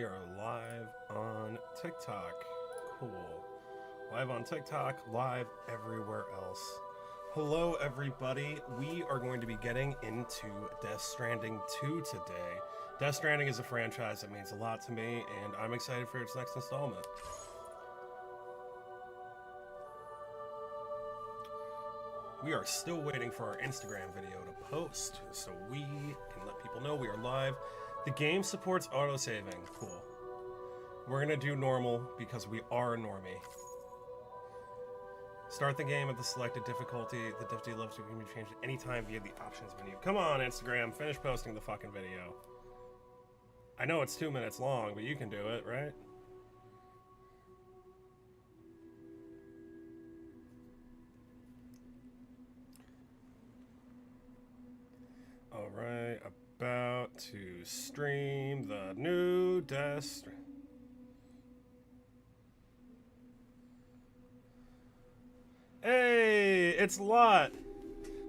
We are live on TikTok. Cool. Live on TikTok, live everywhere else. Hello, everybody. We are going to be getting into Death Stranding 2 today. Death Stranding is a franchise that means a lot to me, and I'm excited for its next installment. We are still waiting for our Instagram video to post, so we can let people know we are live. The game supports autosaving. Cool. We're gonna do normal because we are a normie. Start the game at the selected difficulty. The difficulty level can be changed at any time via the options menu. Come on, Instagram, finish posting the fucking video. I know it's 2 minutes long, but you can do it, right? Alright, about to stream the new Death Stranding. Hey, it's Lot.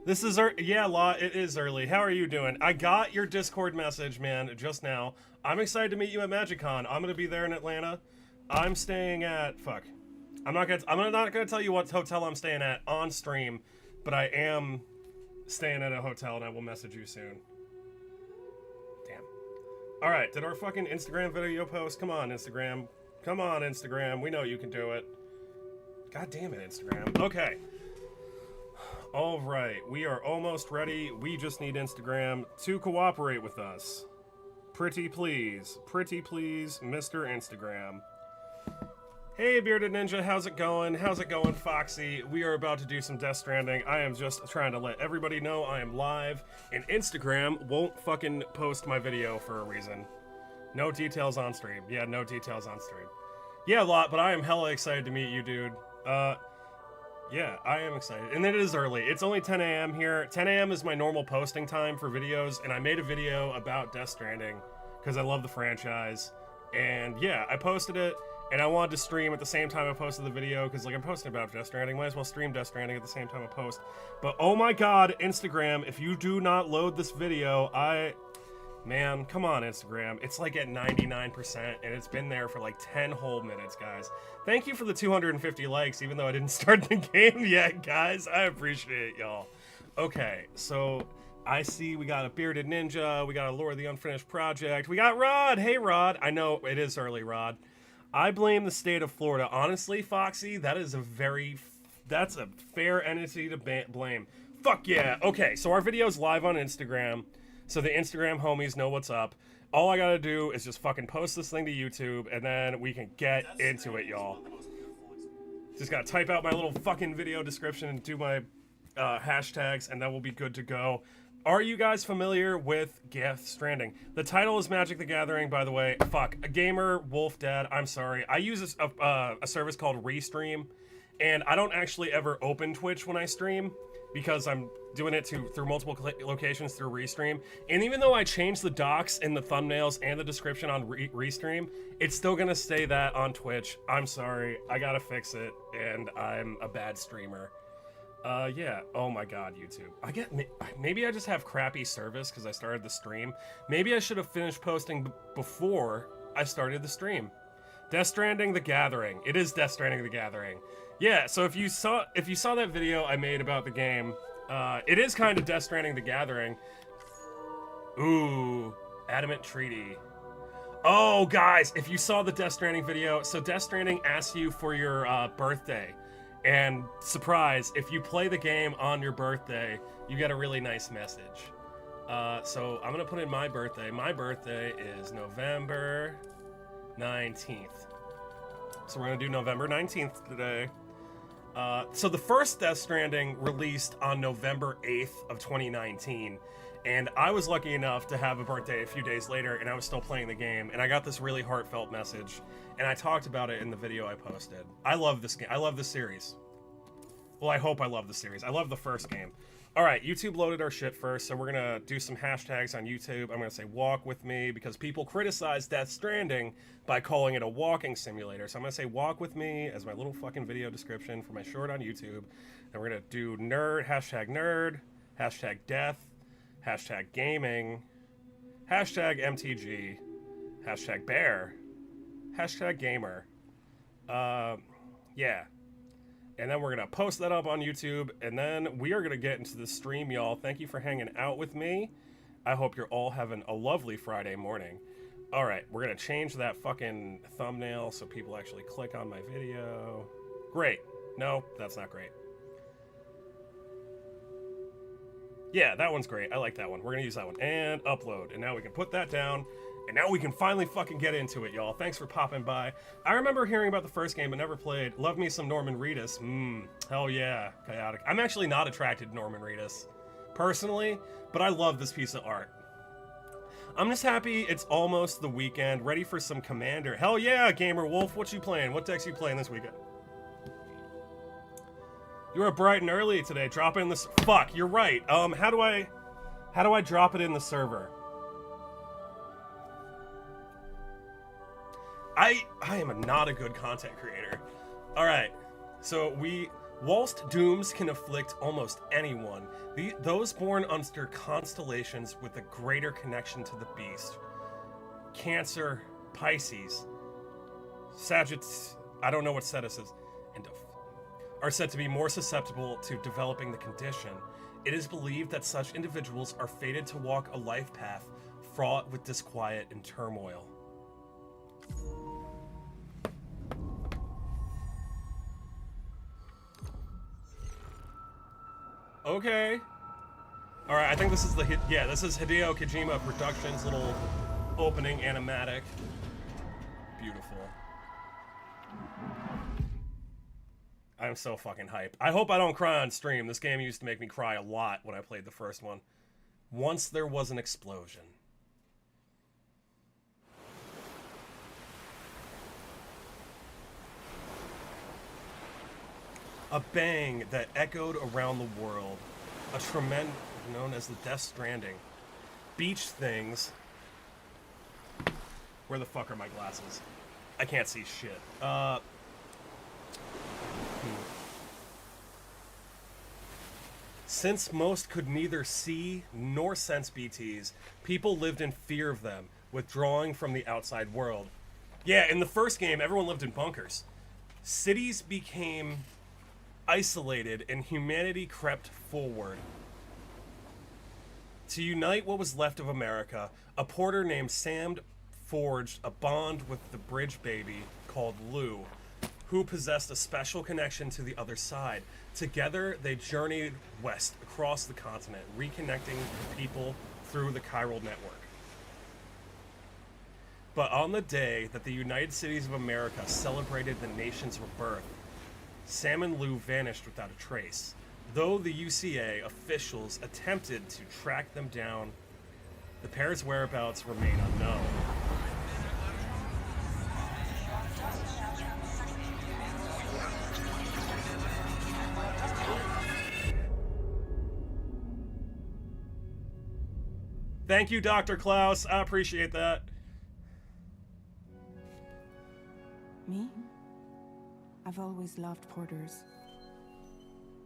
This is yeah, Lot, it is early. How are you doing? I got your Discord message, man, just now. I'm excited to meet you at MagicCon. I'm gonna be there in Atlanta. I'm staying at I'm not gonna tell you what hotel I'm staying at on stream, but I am staying at a hotel and I will message you soon. Damn. Alright, did our fucking Instagram video post? Come on, Instagram. Come on, Instagram. We know you can do it. God damn it, Instagram. Okay. Alright, we are almost ready. We just need Instagram to cooperate with us. Pretty please, Mr. Instagram. Hey, Bearded Ninja, how's it going? How's it going, Foxy? We are about to do some Death Stranding. I am just trying to let everybody know I am live, and Instagram won't fucking post my video for a reason. No details on stream. Yeah, no details on stream. Yeah, Lot, but I am hella excited to meet you, dude. Yeah, I am excited. And it is early. It's only 10 a.m. here. 10 a.m. is my normal posting time for videos, and I made a video about Death Stranding because I love the franchise. And yeah, I posted it, and I wanted to stream at the same time I posted the video because, like, I'm posting about Death Stranding. Might as well stream Death Stranding at the same time I post. But oh my god, Instagram, if you do not load this video, Man, come on, Instagram. It's like at 99%, and it's been there for like 10 whole minutes, guys. Thank you for the 250 likes, even though I didn't start the game yet, guys. I appreciate y'all. Okay, so I see we got a Bearded Ninja, we got a Lore the Unfinished Project, we got Rod. Hey, Rod. I know it is early, Rod. I blame the state of Florida. Honestly, Foxy, that's a fair entity to blame. Fuck yeah. Okay, so our video's live on Instagram. So the Instagram homies know what's up. All I gotta do is just fucking post this thing to YouTube, and then we can get into it, y'all. Just gotta type out my little fucking video description and do my hashtags, and then we'll be good to go. Are you guys familiar with Death Stranding? The title is Magic the Gathering, by the way. Fuck. A gamer, Wolf Dad, I'm sorry. I use a service called Restream, and I don't actually ever open Twitch when I stream, because I'm doing it through multiple locations through Restream. And even though I changed the docs and the thumbnails and the description on Restream, it's still gonna stay that on Twitch. I'm sorry, I gotta fix it, and I'm a bad streamer. Yeah, oh my god, YouTube. Maybe I just have crappy service because I started the stream. Maybe I should have finished posting before I started the stream. Death Stranding: The Gathering. It is Death Stranding: The Gathering. Yeah, so if you saw that video I made about the game, it is kind of Death Stranding: The Gathering. Ooh, Adamant Treaty. Oh, guys, if you saw the Death Stranding video, so Death Stranding asks you for your birthday. And surprise, if you play the game on your birthday, you get a really nice message. So I'm gonna put in my birthday. My birthday is November 19th. So we're gonna do November 19th today. So the first Death Stranding released on November 8th of 2019, and I was lucky enough to have a birthday a few days later, and I was still playing the game, and I got this really heartfelt message, and I talked about it in the video I posted. I love this game. I love this series. Well, I hope I love the series. I love the first game. All right, YouTube loaded our shit first, so we're gonna do some hashtags on YouTube. I'm gonna say walk with me because people criticize Death Stranding by calling it a walking simulator. So I'm gonna say walk with me as my little fucking video description for my short on YouTube. And we're gonna do nerd, hashtag death, hashtag gaming, hashtag MTG, Hashtag bear. Hashtag gamer. Yeah. And then we're going to post that up on YouTube. And then we are going to get into the stream, y'all. Thank you for hanging out with me. I hope you're all having a lovely Friday morning. All right, we're going to change that fucking thumbnail so people actually click on my video. Great. No, that's not great. Yeah, that one's great. I like that one. We're going to use that one. And upload. And now we can put that down. And now we can finally fucking get into it, y'all. Thanks for popping by. I remember hearing about the first game but never played. Love me some Norman Reedus. Hell yeah. Chaotic. I'm actually not attracted to Norman Reedus, personally, but I love this piece of art. I'm just happy it's almost the weekend. Ready for some Commander. Hell yeah, Gamer Wolf. What you playing? What decks you playing this weekend? You were bright and early today. Drop it in this. Fuck, you're right. How do I drop it in the server? I am not a good content creator. All right, so whilst dooms can afflict almost anyone, those born under constellations with a greater connection to the beast, Cancer, Pisces, Sagittarius, I don't know what Cetus is, and are said to be more susceptible to developing the condition. It is believed that such individuals are fated to walk a life path fraught with disquiet and turmoil. Okay. All right, I think this is this is Hideo KoJima Productions' little opening animatic. Beautiful. I'm so fucking hype. I hope I don't cry on stream. This game used to make me cry a lot when I played the first one. Once there was an explosion. A bang that echoed around the world. A tremendous, known as the Death Stranding. Beach things. Where the fuck are my glasses? I can't see shit. Since most could neither see nor sense BTs, people lived in fear of them, withdrawing from the outside world. Yeah, in the first game, everyone lived in bunkers. Cities became isolated and humanity crept forward. To unite what was left of America, a porter named Sam forged a bond with the bridge baby called Lou, who possessed a special connection to the other side. Together, they journeyed west across the continent, reconnecting people through the chiral network. But on the day that the United Cities of America celebrated the nation's rebirth, Sam and Lou vanished without a trace. Though the UCA officials attempted to track them down, the pair's whereabouts remain unknown. Thank you, Dr. Klaus. I appreciate that. Me? I've always loved porters.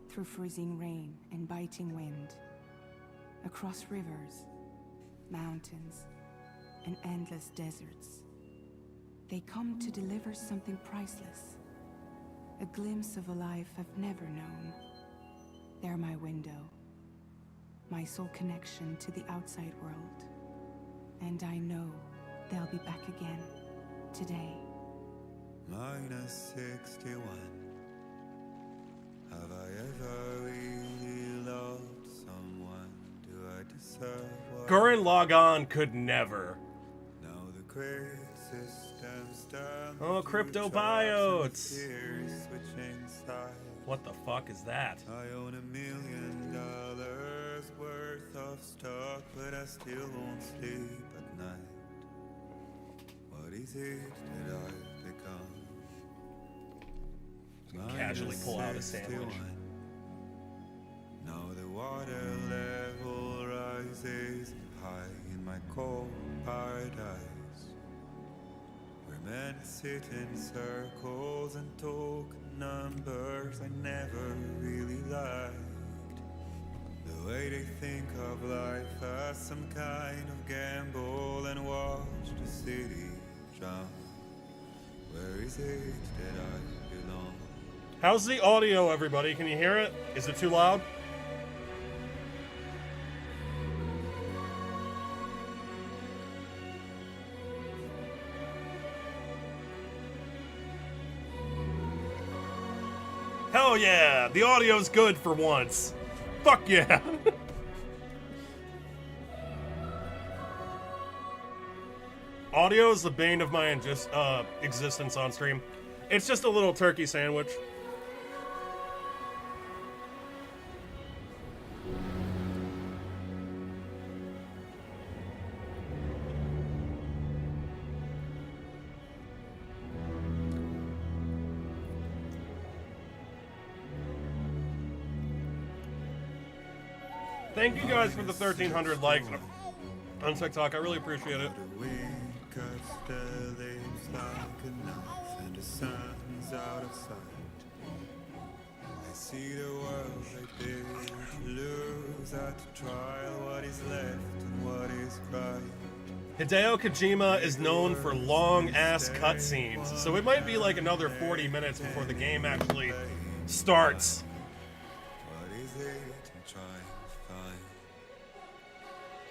Through freezing rain and biting wind, across rivers, mountains, and endless deserts, they come to deliver something priceless, a glimpse of a life I've never known. They're my window, my sole connection to the outside world, and I know they'll be back again today. Minus 61. Have I ever really loved someone? Do I deserve what Gurren Lagann could never. now the great systems stand Oh, to cryptobiotes. charge and fears switching sides. What the fuck is that? I own $1 million worth of stock, but I still won't sleep at night. What is it that I've become? Casually pull out a sandwich. Now the water level rises high in my cold paradise, where men sit in circles and talk numbers I never really liked. The way they think of life as some kind of gamble and watch the city drown. Where is it that I belong? How's the audio, everybody? Can you hear it? Is it too loud? Hell yeah! The audio's good for once. Fuck yeah! Audio is the bane of my existence on stream. It's just a little turkey sandwich. Thank you guys for the 1,300 likes on TikTok. I really appreciate it. The wind cuts the leaves like a knife, and the sun's out of sight. I see the world like this, lose at the trial, what is left and what is right. Hideo KoJima is known for long-ass cutscenes, so it might be like another 40 minutes before the game actually starts. What is it I'm trying to find?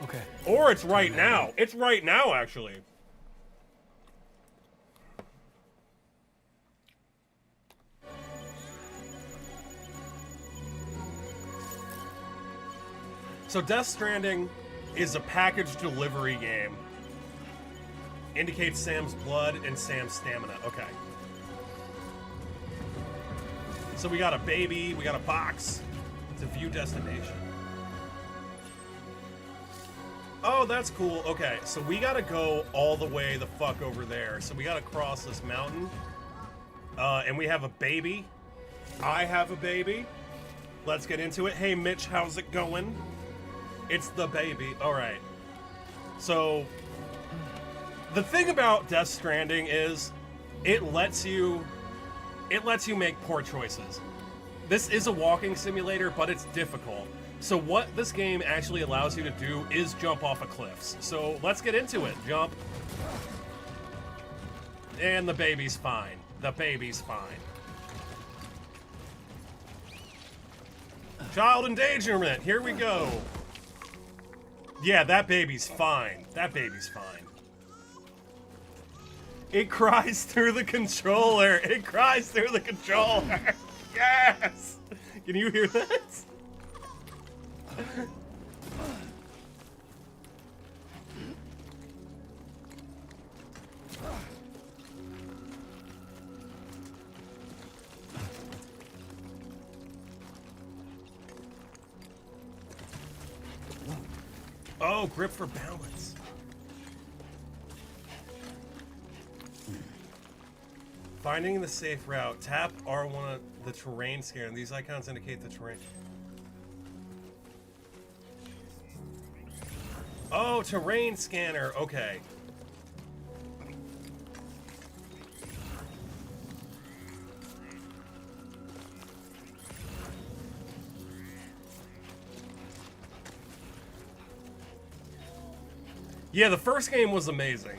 Okay. Or it's right now. It's right now, actually. So Death Stranding is a package delivery game. Indicates Sam's blood and Sam's stamina. Okay. So we got a baby, we got a box to view destination. Oh, that's cool. Okay, so we gotta go all the way the fuck over there. So we gotta cross this mountain. And we have a baby. I have a baby. Let's get into it. Hey, Mitch, how's it going? It's the baby. All right. So the thing about Death Stranding is it lets you make poor choices. This is a walking simulator, but it's difficult. So what this game actually allows you to do is jump off of cliffs. So let's get into it. Jump. And the baby's fine. The baby's fine. Child endangerment. Here we go. Yeah, that baby's fine. That baby's fine. It cries through the controller. It cries through the controller. Yes! Can you hear that? Oh, grip for balance. Finding the safe route. Tap R1 of the terrain scanner. These icons indicate the terrain. Oh, terrain scanner. Okay. Yeah, the first game was amazing.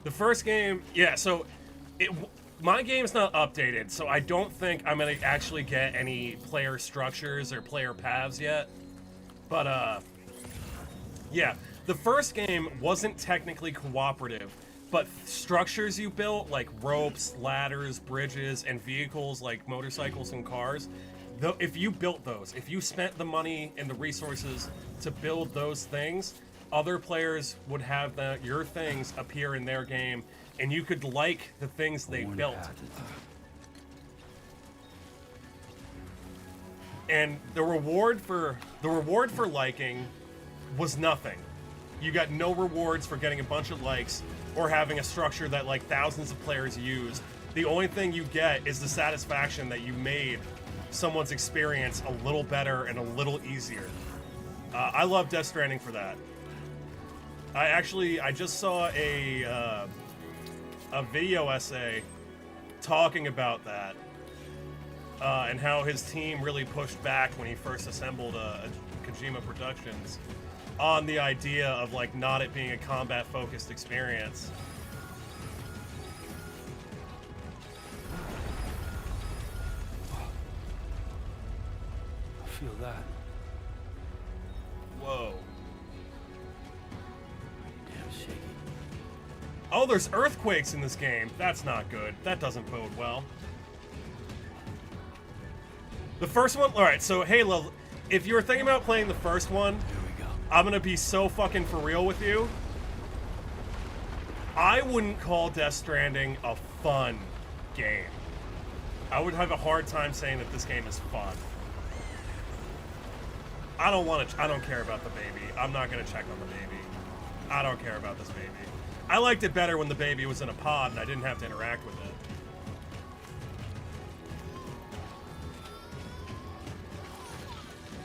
The first game, yeah, so my game's not updated, so I don't think I'm gonna actually get any player structures or player paths yet. But, yeah, the first game wasn't technically cooperative, but structures you built, like ropes, ladders, bridges, and vehicles like motorcycles and cars, if you built those, if you spent the money and the resources to build those things, other players would have your things appear in their game, and you could like the things they built. And the reward for liking was nothing. You got no rewards for getting a bunch of likes or having a structure that like thousands of players use. The only thing you get is the satisfaction that you made someone's experience a little better and a little easier. I love Death Stranding for that. I just saw a video essay talking about that and how his team really pushed back when he first assembled KoJima Productions on the idea of like not it being a combat focused experience. feel that. Whoa. Damn shaky. Oh, there's earthquakes in this game. That's not good. That doesn't bode well. The first one, alright, so Halo, if you were thinking about playing the first one, Here we go. I'm gonna be so fucking for real with you. I wouldn't call Death Stranding a fun game. I would have a hard time saying that this game is fun. I don't care about the baby. I'm not gonna check on the baby. I don't care about this baby. I liked it better when the baby was in a pod and I didn't have to interact with it.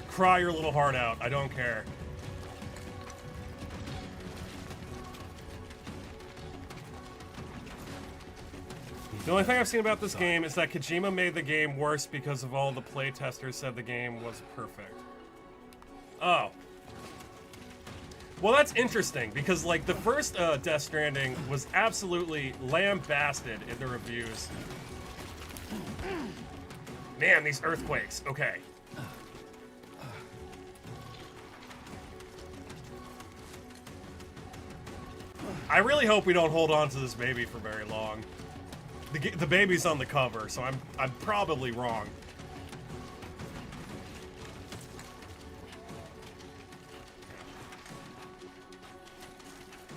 Cry your little heart out. I don't care. The only thing I've seen about this game is that KoJima made the game worse because of all the playtesters said the game was perfect. Oh. Well, that's interesting because, like, the first Death Stranding was absolutely lambasted in the reviews. Man, these earthquakes. Okay. I really hope we don't hold on to this baby for very long. The baby's on the cover, so I'm probably wrong.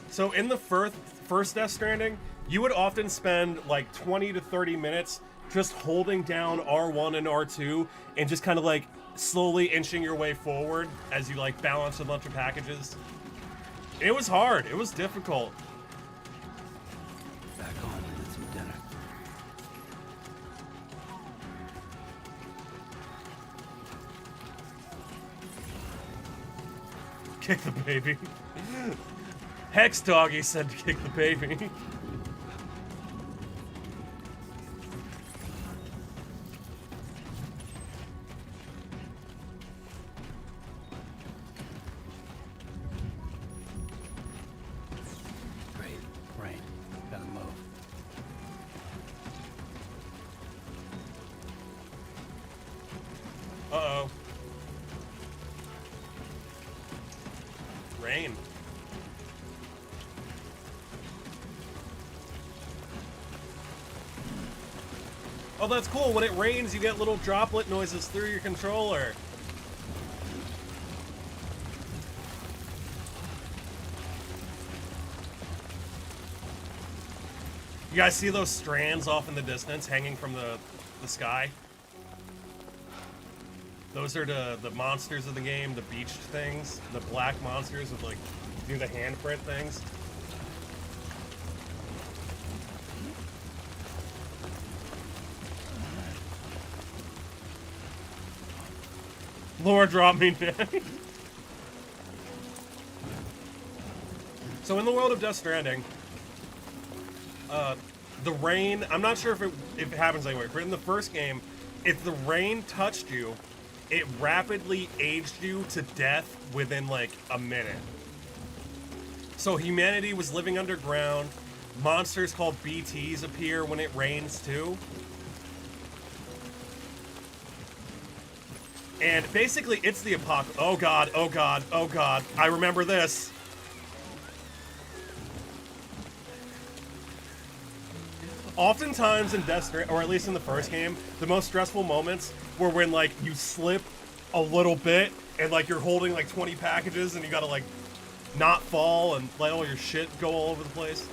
So in the first Death Stranding, you would often spend like 20 to 30 minutes just holding down R1 and R2 and just kind of like slowly inching your way forward as you like balance a bunch of packages. It was hard. It was difficult. Back home and get some dinner. Kick the baby. Hex Doggy said to kick the baby. Great. Rain. Gotta move. Uh-oh. Rain. Oh, that's cool. When it rains, you get little droplet noises through your controller. You guys see those strands off in the distance hanging from the sky? Those are the monsters of the game, the beached things, the black monsters with like do the handprint things. Lord, drop me, Nanny. So in the world of Death Stranding, the rain, I'm not sure if it happens anywhere, but in the first game, if the rain touched you, it rapidly aged you to death within like a minute. So humanity was living underground, monsters called BTs appear when it rains too. And basically, it's the apocalypse. Oh god, oh god, oh god. I remember this. Oftentimes in Death Stranding, or at least in the first game, the most stressful moments were when, like, you slip a little bit and, like, you're holding, like, 20 packages and you gotta, like, not fall and let all your shit go all over the place.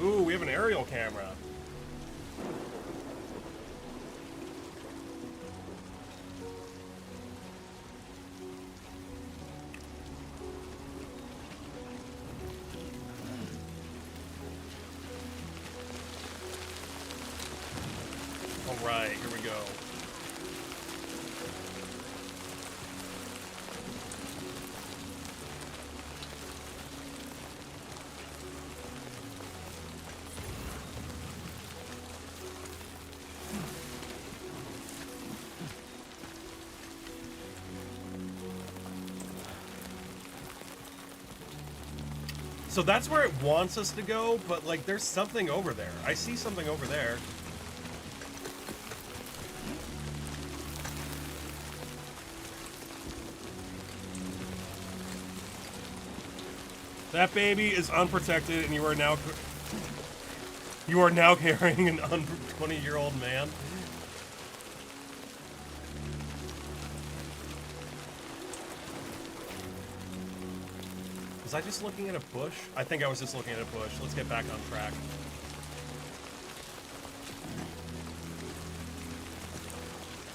Ooh, we have an aerial camera. Alright, here we go. So that's where it wants us to go, but like there's something over there. I see something over there. That baby is unprotected, and you are now carrying an 20-year-old man. Was I just looking at a bush? I think I was just looking at a bush. Let's get back on track.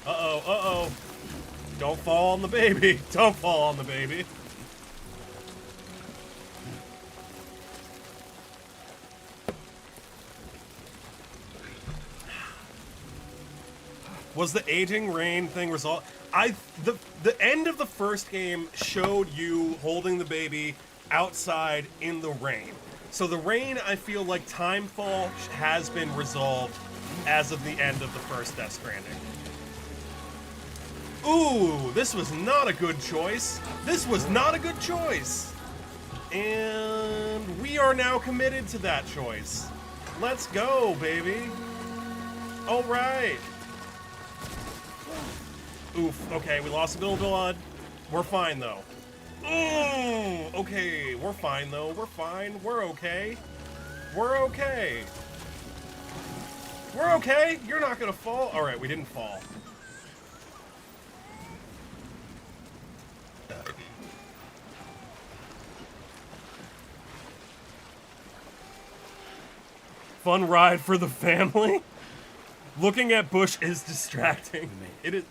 Uh-oh, uh-oh. Don't fall on the baby. Don't fall on the baby. Was the aging rain thing resolved? The end of the first game showed you holding the baby outside in the rain. So the rain, I feel like timefall has been resolved as of the end of the first Death Stranding. Ooh, this was not a good choice. This was not a good choice. And we are now committed to that choice. Let's go, baby. All right. Oof, okay, we lost a little blood. We're fine, though. Okay, we're fine, though. We're fine. We're okay. We're okay. We're okay. You're not gonna fall. All right, we didn't fall. Fun ride for the family. Looking at Bush is distracting. It is.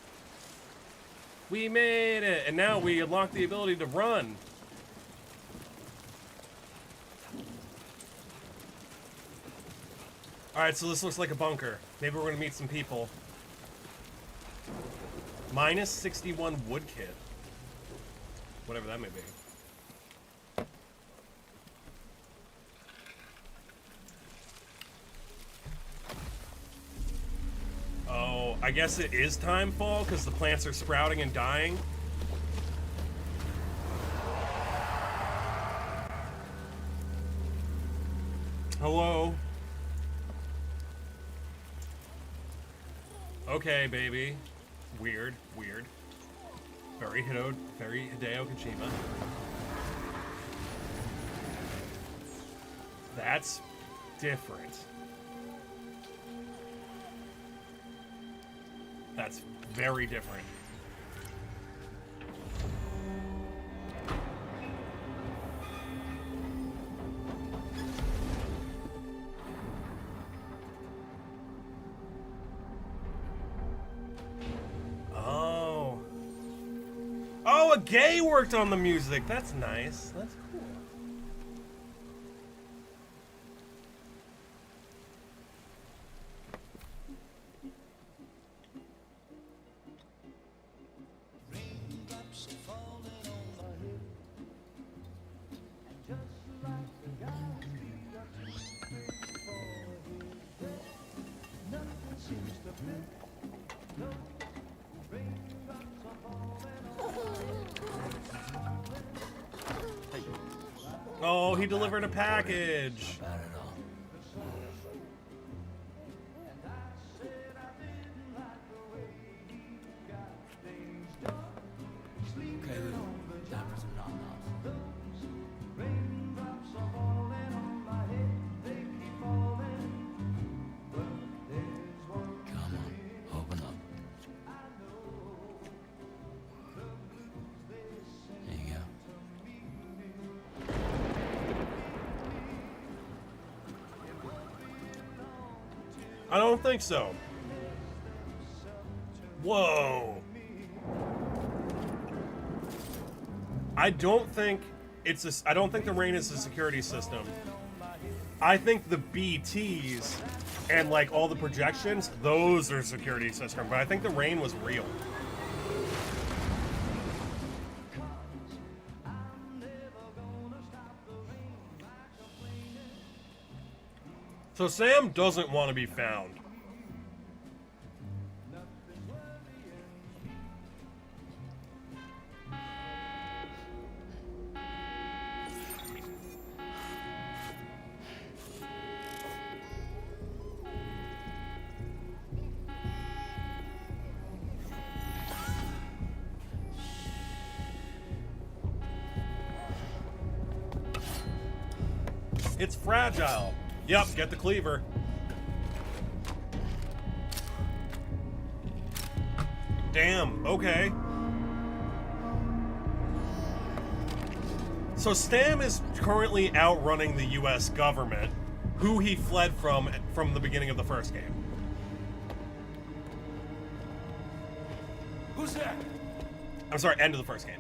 We made it, and now we unlock the ability to run. Alright, so this looks like a bunker. Maybe we're gonna meet some people. Minus 61 wood kit. Whatever that may be. Oh, I guess it is timefall because the plants are sprouting and dying. Hello? Okay, baby. Weird, weird. Very Hideo KoJima. That's different. That's very different. Oh. Oh, a gay worked on the music. That's nice. That's cool. Oh, he delivered a package. About it all. Okay, time for some nom-noms. Come on, open up. There you go. I don't think so. Whoa. I don't think I don't think the rain is a security system. I think the BTs and like all the projections, those are security system, but I think the rain was real. So Sam doesn't want to be found. It's fragile. Yep, get the cleaver. Damn, okay. So Stam is currently outrunning the US government, who he fled from the beginning of the first game. Who's that? I'm sorry, end of the first game.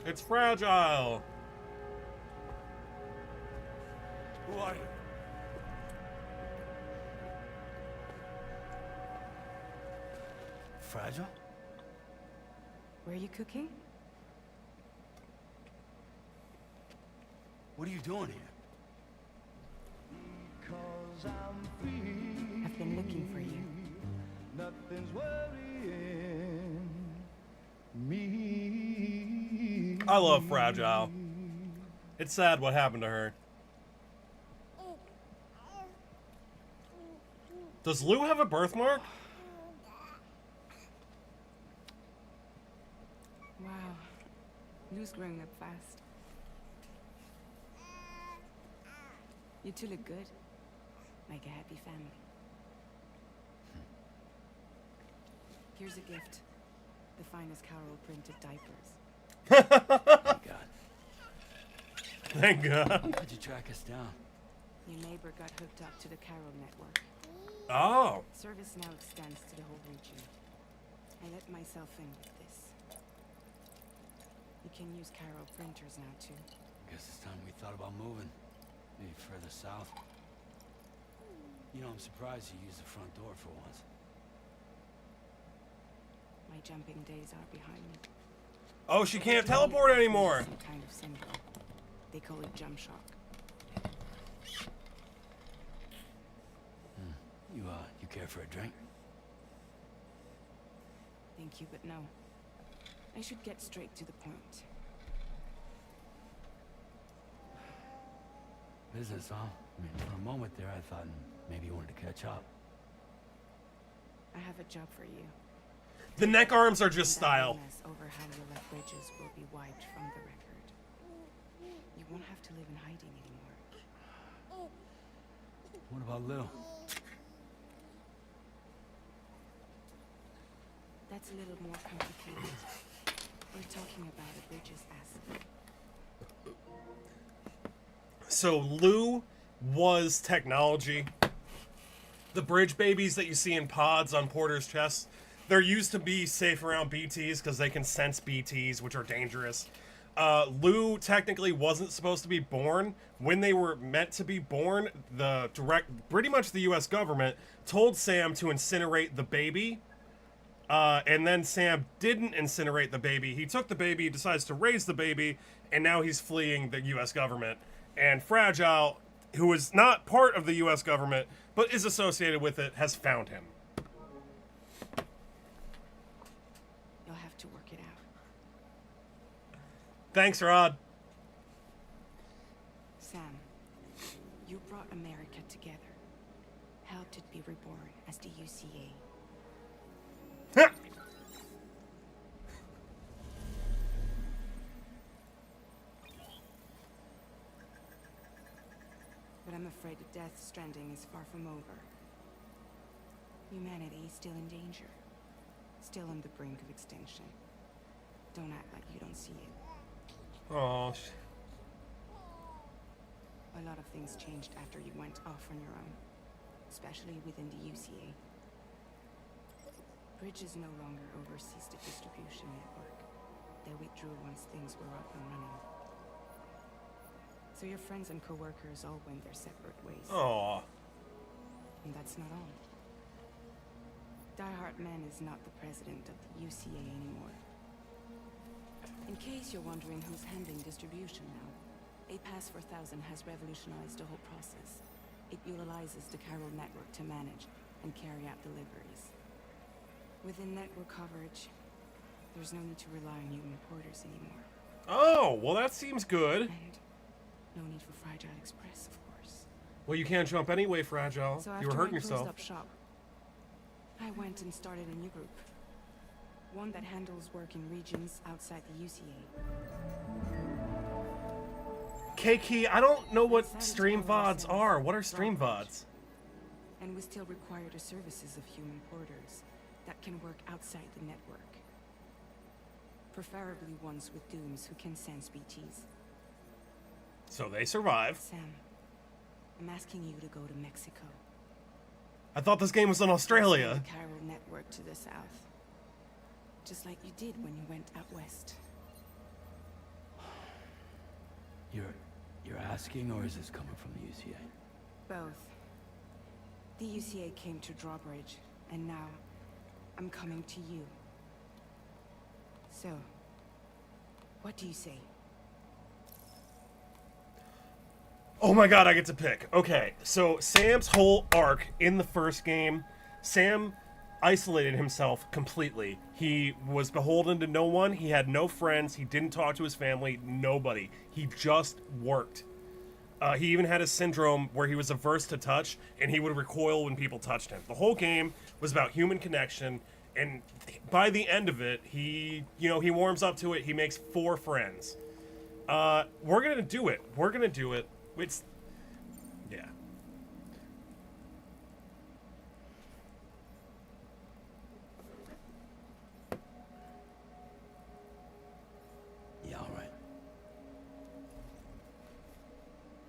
It's fragile. Who are you? Fragile? Were you cooking? What are you doing here? I've been looking for you. Nothing's worrying me. I love Fragile. It's sad what happened to her. Does Lou have a birthmark? Wow. Lou's growing up fast. You two look good. Like a happy family. Here's a gift. The finest Carol printed diapers. Thank God. Thank God. How'd you track us down? Your neighbor got hooked up to the Carol network. Oh. Service now extends to the whole region. I let myself in with this. You can use Carol printers now too. Guess it's time we thought about moving. Maybe further south. You know, I'm surprised you used the front door for once. My jumping days are behind me. Oh, she can't teleport anymore. Some kind of syndrome. They call it jump shock. You care for a drink? Thank you, but no. I should get straight to the point. Business, huh? I mean, for a moment there, I thought maybe you wanted to catch up. I have a job for you. The neck arms are just That style. illness over Hideo bridges will be wiped from the record. You won't have to live in hiding anymore. What about Lou? That's a little more complicated. We're talking about a bridges asset. So Lou was technology. The bridge babies that you see in pods on Porter's chest, they're used to be safe around BTs because they can sense BTs, which are dangerous. Lou technically wasn't supposed to be born. When they were meant to be born, pretty much the US government told Sam to incinerate the baby. And then Sam didn't incinerate the baby. He took the baby, decides to raise the baby, and now he's fleeing the US government. And Fragile, who is not part of the US government, but is associated with it, has found him. You'll have to work it out. Thanks, Rod. Sam, you brought America together. Helped it be reborn as the UCA. But I'm afraid the death stranding is far from over. Humanity is still in danger. Still on the brink of extinction. Don't act like you don't see it. Oh, A lot of things changed after you went off on your own. Especially within the UCA. Bridges no longer oversees the distribution network. They withdrew once things were up and running. So your friends and co-workers all went their separate ways. oh. And that's not all. Die Hard Man is not the president of the UCA anymore. In case you're wondering who's handling distribution now, A Pass for 1000 has revolutionized the whole process. It utilizes the Carol network to manage and carry out deliveries. Within network coverage, there's no need to rely on human porters anymore. Oh, well that seems good. And no need for Fragile Express, of course. Well, you can't jump anyway, Fragile. So You after were hurting I closed yourself. up shop, I went and started a new group. One that handles work in regions outside the UCA. Keiki, I don't know what stream VODs are. What are stream VODs? And we still require the services of human porters that can work outside the network. Preferably ones with dooms who can sense BTs. So they survive. Sam, I'm asking you to go to Mexico. I thought this game was in Australia. The chiral network to the south. Just like you did when you went out west. You're asking, or is this coming from the UCA? Both. The UCA came to Drawbridge, and now I'm coming to you. So, what do you say? Oh my god, I get to pick. Okay, so Sam's whole arc in the first game, Sam isolated himself completely. He was beholden to no one. He had no friends. He didn't talk to his family. Nobody. He just worked. He even had a syndrome where he was averse to touch, and he would recoil when people touched him. The whole game was about human connection, and by the end of it, he warms up to it. He makes 4 friends. We're gonna do it. We're gonna do it. It's, yeah. Yeah, all right.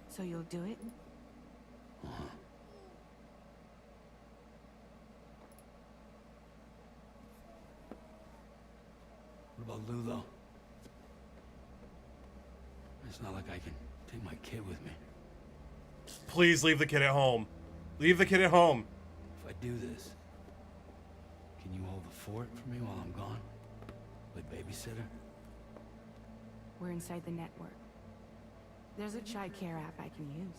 So you'll do it? What about Lou, though? It's not like I can take my kid with me. Please leave the kid at home. Leave the kid at home. If I do this, can you hold the fort for me while I'm gone? Like babysitter? We're inside the network. There's a child care app I can use.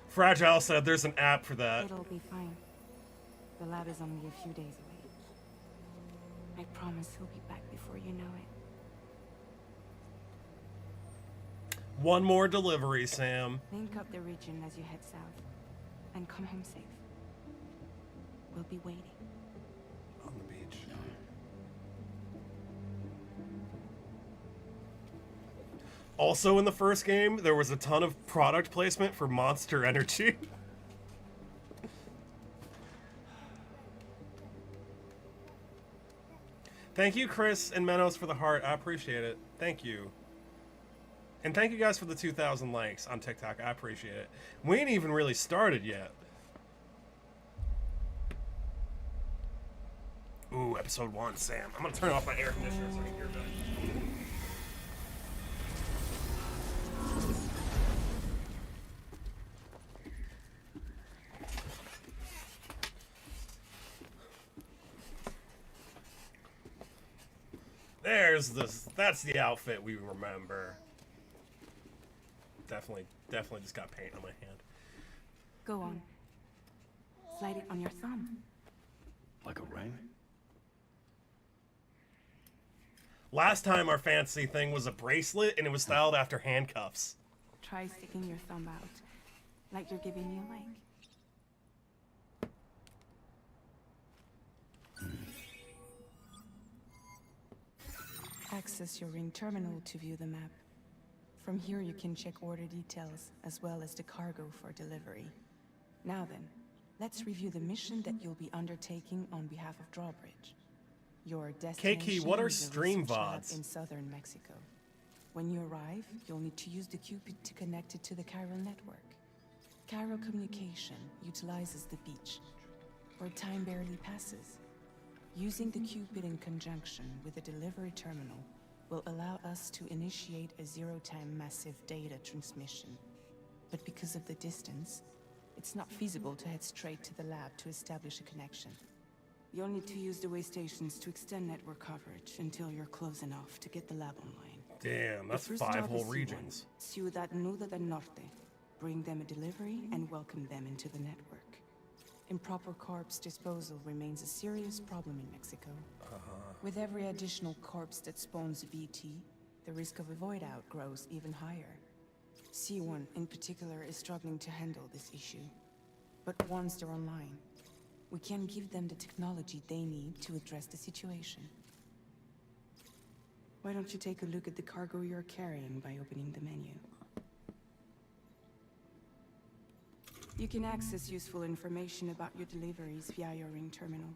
Fragile said there's an app for that. It'll be fine. The lab is only a few days away. I promise he'll be back before you know it. One more delivery, Sam. Link up the region as you head south. And come home safe. We'll be waiting. On the beach. Also in the first game, there was a ton of product placement for Monster Energy. Thank you, Chris and Menos, for the heart. I appreciate it. Thank you. And thank you guys for the 2,000 likes on TikTok. I appreciate it. We ain't even really started yet. Ooh, episode 1, Sam. I'm gonna turn off my air conditioner so I can hear that. There's this. That's the outfit we remember. Definitely just got paint on my hand. Go on. Slide it on your thumb. Like a ring? Last time our fancy thing was a bracelet, and it was styled after handcuffs. Try sticking your thumb out, like you're giving me a leg. Access your ring terminal to view the map. From here you can check order details, as well as the cargo for delivery. Now then, let's review the mission that you'll be undertaking on behalf of Drawbridge. Your destination what are is a stream research lab VODs? in southern Mexico. When you arrive, you'll need to use the Cupid to connect it to the chiral network. Chiral communication utilizes the beach, where time barely passes. Using the Cupid in conjunction with the delivery terminal will allow us to initiate a zero-time massive data transmission. But because of the distance, it's not feasible to head straight to the lab to establish a connection. You'll need to use the way stations to extend network coverage until you're close enough to get the lab online. Damn, that's The first 5 job whole is C1, regions. Ciudad Nuda del Norte. Bring them a delivery and welcome them into the network. Improper corpse disposal remains a serious problem in Mexico. With every additional corpse that spawns a BT, the risk of a void out grows even higher. C1 in particular is struggling to handle this issue. But once they're online, we can give them the technology they need to address the situation. Why don't you take a look at the cargo you're carrying by opening the menu? You can access useful information about your deliveries via your ring terminal.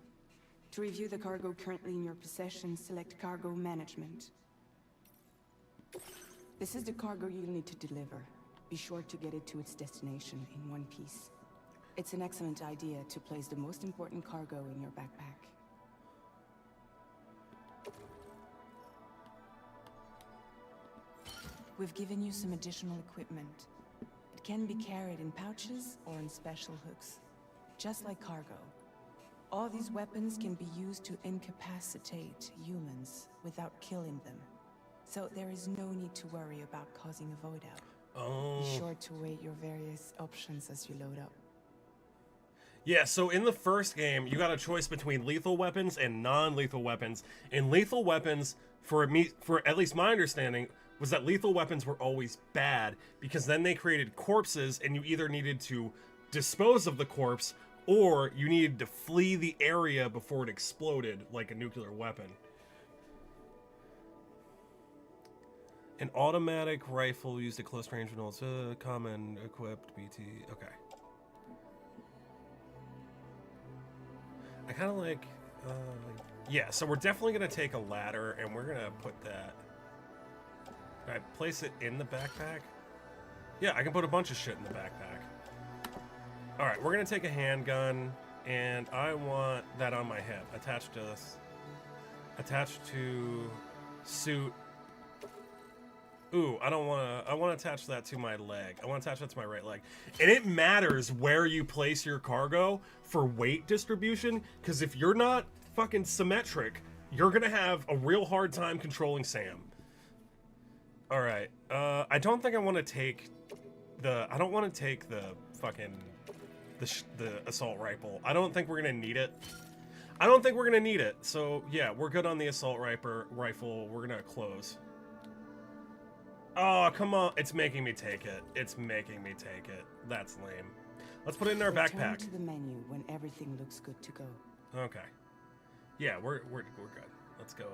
To review the cargo currently in your possession, select Cargo Management. This is the cargo you'll need to deliver. Be sure to get it to its destination in one piece. It's an excellent idea to place the most important cargo in your backpack. We've given you some additional equipment. It can be carried in pouches or in special hooks, just like cargo. All these weapons can be used to incapacitate humans without killing them. So there is no need to worry about causing a void out. Oh. Be sure to weigh your various options as you load up. Yeah, so in the first game, you got a choice between lethal weapons and non-lethal weapons. And lethal weapons, for at least my understanding, was that lethal weapons were always bad because then they created corpses and you either needed to dispose of the corpse or you needed to flee the area before it exploded like a nuclear weapon. An automatic rifle used at close range when it's common equipped BT. Okay. I kind of like, yeah, so we're definitely going to take a ladder and we're going to put that. Can I place it in the backpack? Yeah, I can put a bunch of shit in the backpack. All right, we're going to take a handgun and I want that on my hip. Attached to this. Attached to suit. Ooh, I don't want to. I want to attach that to my leg. I want to attach that to my right leg. And it matters where you place your cargo for weight distribution, because if you're not fucking symmetric, you're gonna have a real hard time controlling Sam. All right. I don't think I want to take the. I don't want to take the fucking the assault rifle. I don't think we're gonna need it. I don't think we're gonna need it. So yeah, we're good on the assault rifle. We're gonna close. Oh, come on. It's making me take it. It's making me take it. That's lame. Let's put it in our Return backpack. to the menu when everything looks good to go. Okay. Yeah, we're good. Let's go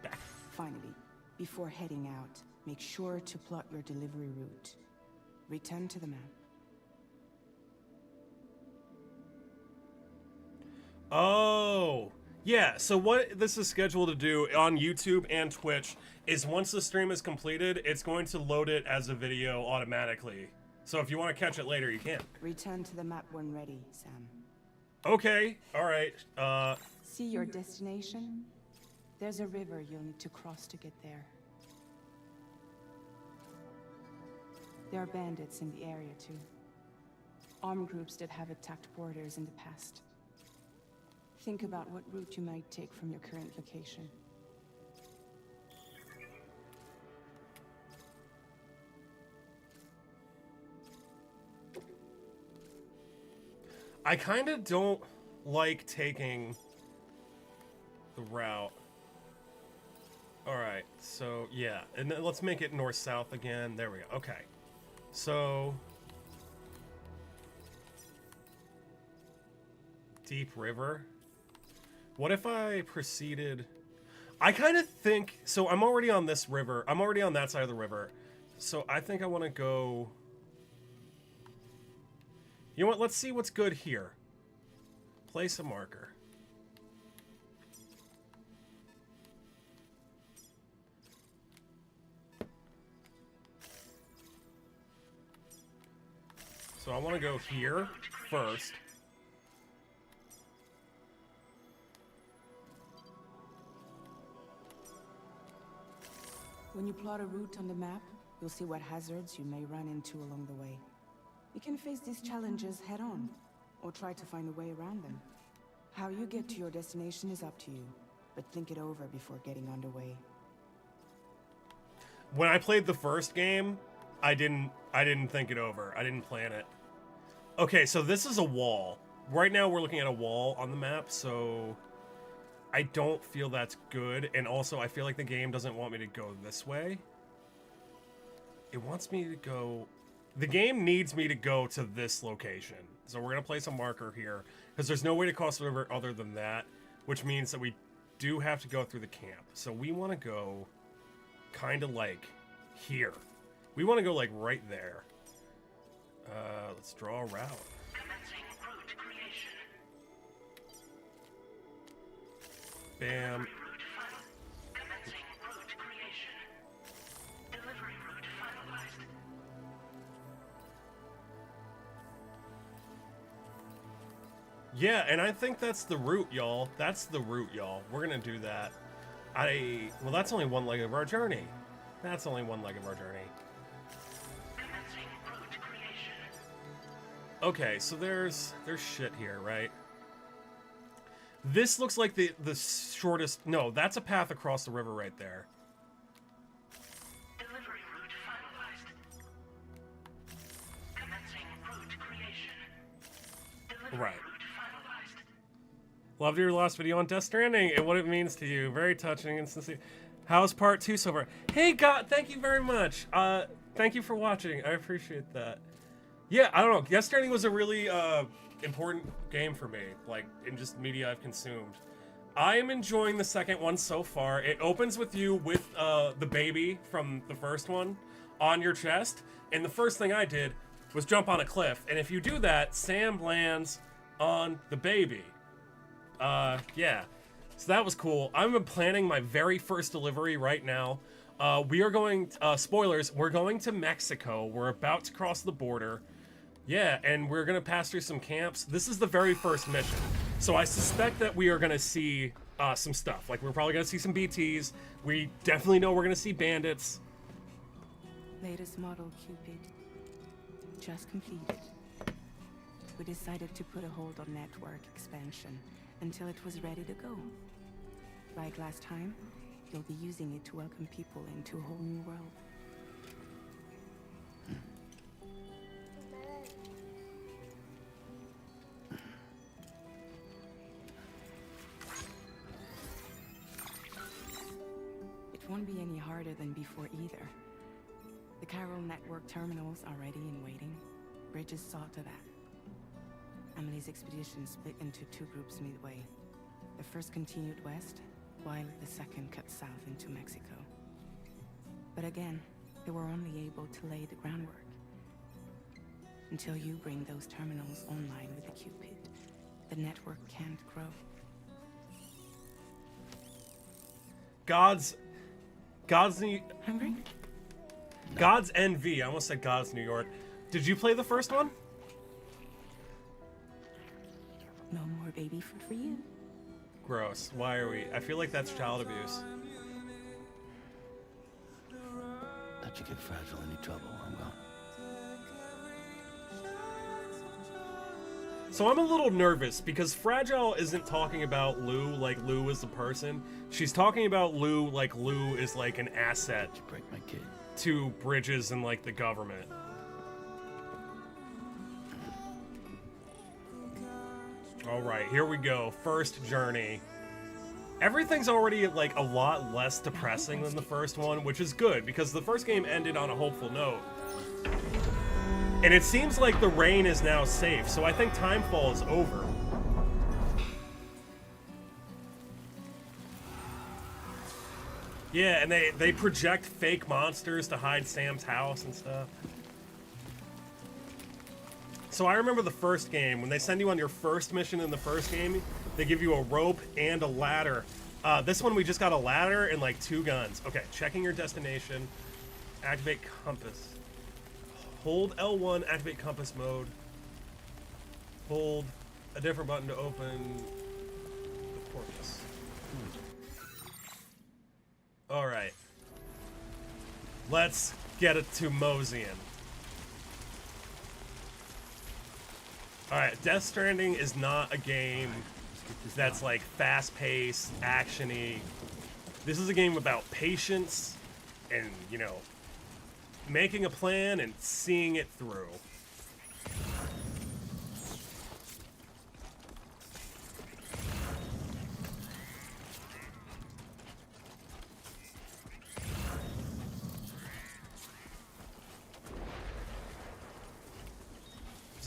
back. Finally, before heading out, make sure to plot your delivery route. Return to the map. Oh, yeah. So what this is scheduled to do on YouTube and Twitch is once the stream is completed, it's going to load it as a video automatically. So if you want to catch it later, you can. Return to the map when ready, Sam. Okay. All right. See your destination? There's a river you'll need to cross to get there. There are bandits in the area too. Armed groups that have attacked borders in the past. Think about what route you might take from your current location. I kind of don't like taking the route. All right, so yeah, and then let's make it north-south again. There we go. Okay, so Deep River. What if I proceeded? I kind of think so. I'm already on this river. I'm already on that side of the river, so I think I want to go. You know what? Let's see what's good here. Place a marker. So I want to go here first. When you plot a route on the map, you'll see what hazards you may run into along the way. You can face these challenges head-on, or try to find a way around them. How you get to your destination is up to you, but think it over before getting underway. When I played the first game, I didn't think it over. I didn't plan it. Okay, so this is a wall. Right now we're looking at a wall on the map, so I don't feel that's good, and also I feel like the game doesn't want me to go this way. It wants me to go... The game needs me to go to this location. So we're going to place a marker here. Because there's no way to cross the river other than that. Which means that we do have to go through the camp. So we want to go kind of like here. We want to go like right there. Let's draw a route. Bam. Yeah, and I think that's the route, y'all. That's the route, y'all. We're gonna do that. Well, that's only one leg of our journey. That's only one leg of our journey. Okay, so there's shit here, right? This looks like the shortest... No, that's a path across the river right there. Delivery route finalized. Commencing route creation. Delivery Right. route finalized. Loved your last video on Death Stranding and what it means to you. Very touching and sincere. How's part 2 so far? Hey, God, thank you very much. Thank you for watching. I appreciate that. Yeah, I don't know. Death Stranding was a really important game for me, like in just media I've consumed. I am enjoying the second one so far. It opens with you with the baby from the first one on your chest, and the first thing I did was jump on a cliff. And if you do that, Sam lands on the baby. Yeah. So that was cool. I'm planning my very first delivery right now. We are going, spoilers, we're going to Mexico. We're about to cross the border. Yeah, and we're gonna pass through some camps. This is the very first mission. So I suspect that we are gonna see some stuff. Like, we're probably gonna see some BTs. We definitely know we're gonna see bandits. Latest model Cupid. Just completed. We decided to put a hold on network expansion until it was ready to go. Like last time, you'll be using it to welcome people into a whole new world. It won't be any harder than before either. The Chiral network terminals are ready and waiting. Bridges saw to that. Emily's expedition split into 2 groups midway. The first continued west, while the second cut south into Mexico. But again, they were only able to lay the groundwork. Until you bring those terminals online with the Cupid, the network can't grow. God's Hungry? God's NV. I almost said God's New York. Did you play the first one? No more baby food for you. Gross. Why are we? I feel like that's child abuse. Don't you get Fragile any trouble, I'm gone. So I'm a little nervous because Fragile isn't talking about Lou like Lou is the person. She's talking about Lou like Lou is like an asset You break my kid. to Bridges and like the government. All right, here we go. First journey. Everything's already like a lot less depressing than the first one, which is good because the first game ended on a hopeful note. And it seems like the rain is now safe, so I think Timefall is over. Yeah, and they project fake monsters to hide Sam's house and stuff. So I remember the first game, when they send you on your first mission in the first game, they give you a rope and a ladder. This one we just got a ladder and like 2 guns. Okay, checking your destination. Activate compass. Hold L1, activate compass mode. Hold a different button to open the porpoise. Alright. Let's get it to Mosian. Alright, Death Stranding is not a game that's like fast-paced, action-y. This is a game about patience and, you know, making a plan and seeing it through.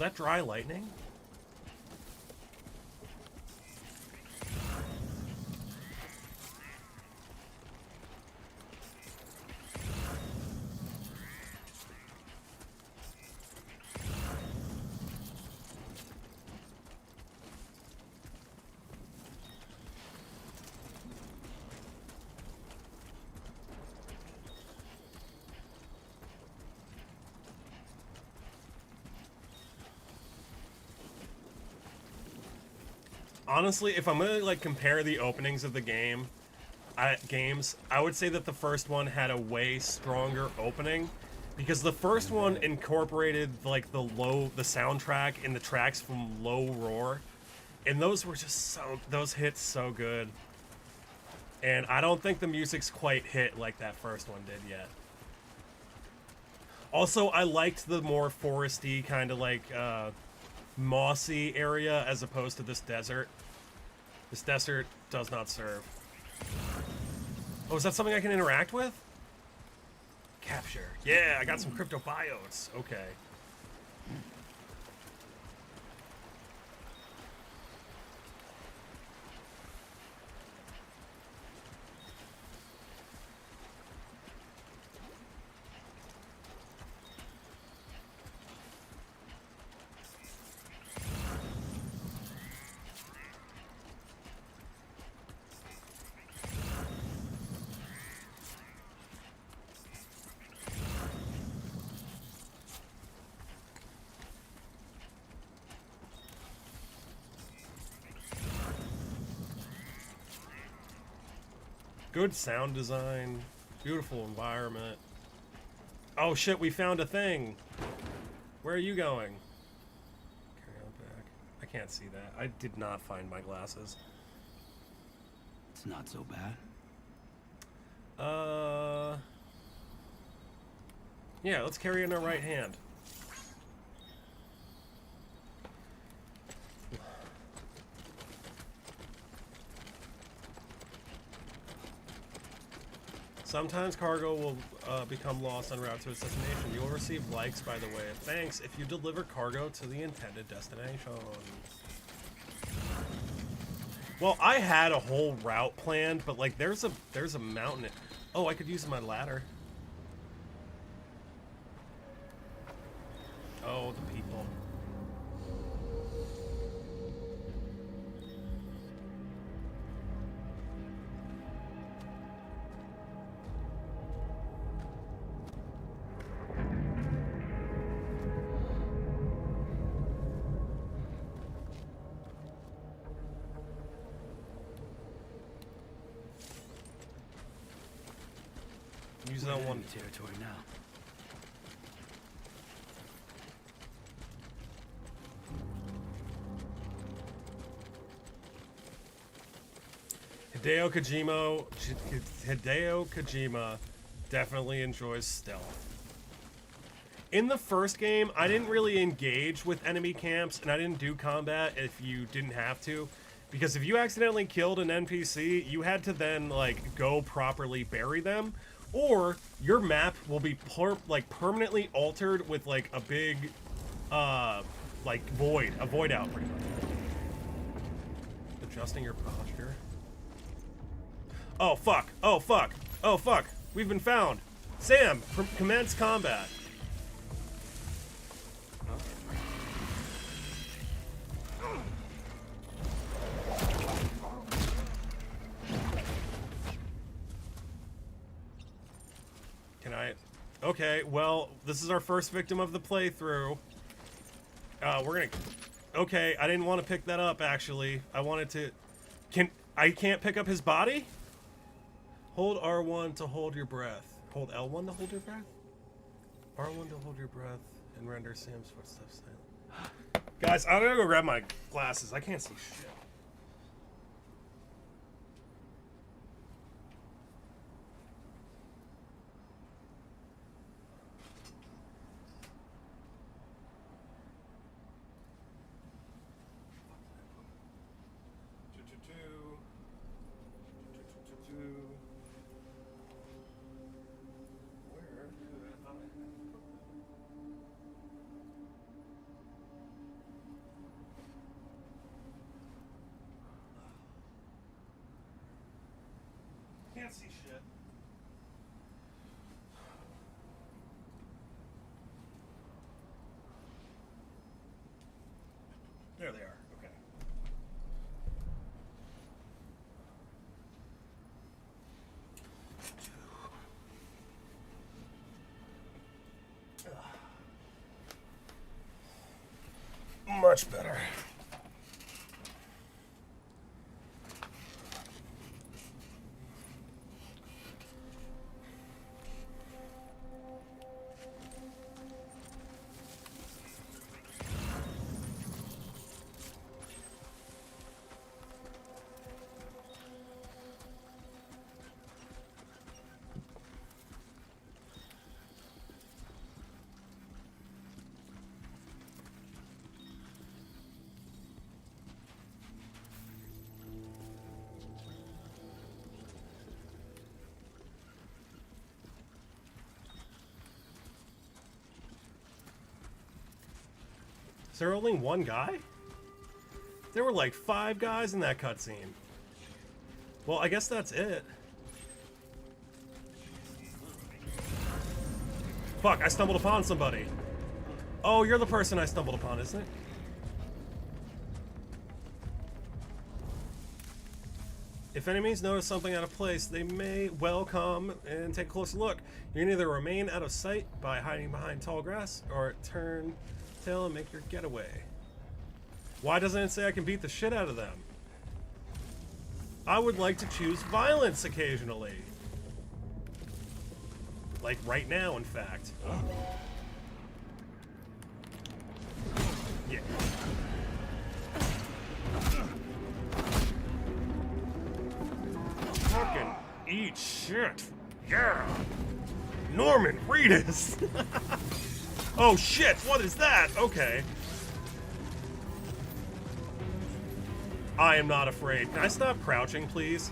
that dry lightning? Honestly, if I'm gonna like compare the openings of the games, I would say that the first one had a way stronger opening because the first one incorporated like the soundtrack and the tracks from Low Roar, and those were just those hits so good. And I don't think the music's quite hit like that first one did yet. Also, I liked the more foresty kind of like mossy area as opposed to this desert. This desert does not serve. Oh, is that something I can interact with? Capture. Yeah, I got some cryptobiotes. Okay. Good sound design, beautiful environment. Oh shit, we found a thing. Where are you going? Carry on back. I can't see that. I did not find my glasses. It's not so bad. Yeah, let's carry in our right hand. Sometimes cargo will become lost en route to its destination. You will receive likes, by the way. Thanks if you deliver cargo to the intended destination. Well, I had a whole route planned, but like there's a mountain. Oh, I could use my ladder. Oh, the people. Use that one. Territory now. Hideo Kojima definitely enjoys stealth. In the first game, I didn't really engage with enemy camps, and I didn't do combat if you didn't have to. Because if you accidentally killed an NPC, you had to then, like, go properly bury them, or your map will be permanently altered with, like, a big, like, void. A void out, pretty much. Adjusting your posture. Oh, fuck. Oh, fuck. Oh, fuck. We've been found. Sam, commence combat. Can I... Okay, well, this is our first victim of the playthrough. We're gonna... Okay, I didn't want to pick that up, actually. I wanted to... I can't pick up his body? Hold R1 to hold your breath. Hold L1 to hold your breath? R1 to hold your breath and render Sam's footsteps silent. Guys, I'm gonna go grab my glasses. I can't see shit. There they are. Okay. Much better. Is there only one guy? There were like 5 guys in that cutscene. Well, I guess that's it. Fuck, I stumbled upon somebody. Oh, you're the person I stumbled upon, isn't it? If enemies notice something out of place, they may well come and take a closer look. You can either remain out of sight by hiding behind tall grass, or turn tail and make your getaway. Why doesn't it say I can beat the shit out of them? I would like to choose violence occasionally. Like right now, in fact. Yeah. Fucking eat shit. Yeah. Norman Reedus. Oh shit, what is that? Okay. I am not afraid. Can I stop crouching, please?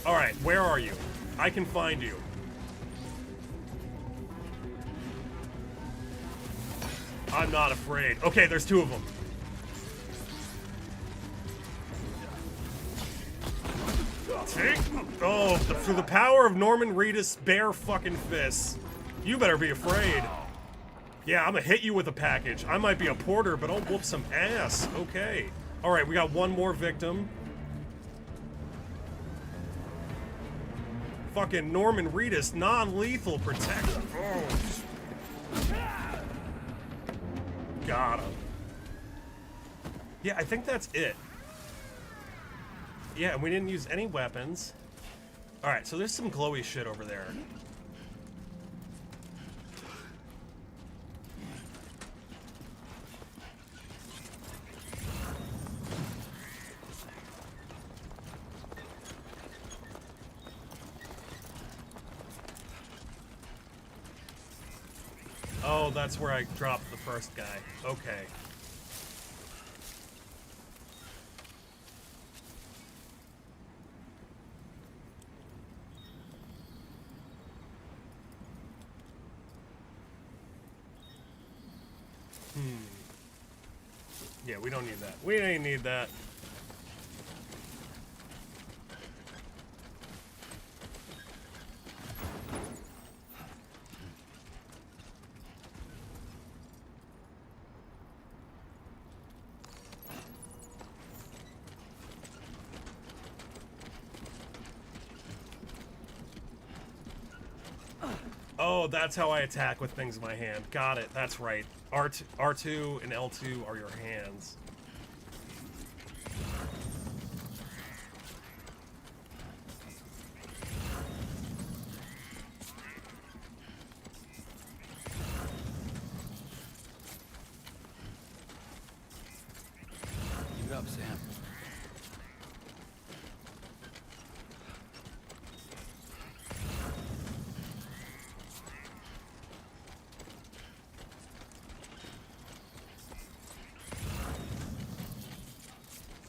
Alright, where are you? I can find you. I'm not afraid. Okay, there's 2 of them. Take... Oh, through the power of Norman Reedus' bare fucking fists. You better be afraid. Yeah, I'm gonna hit you with a package. I might be a porter, but I'll whoop some ass. Okay. Alright, we got one more victim. Fucking Norman Reedus, non-lethal protection. Oh. Got him. Yeah, I think that's it. Yeah, and we didn't use any weapons. Alright, so there's some glowy shit over there. Oh, that's where I dropped the first guy. Okay. Yeah, we don't need that. We ain't need that. Oh, that's how I attack with things in my hand. Got it. That's right. R2 and L2 are your hands. Keep it up, Sam.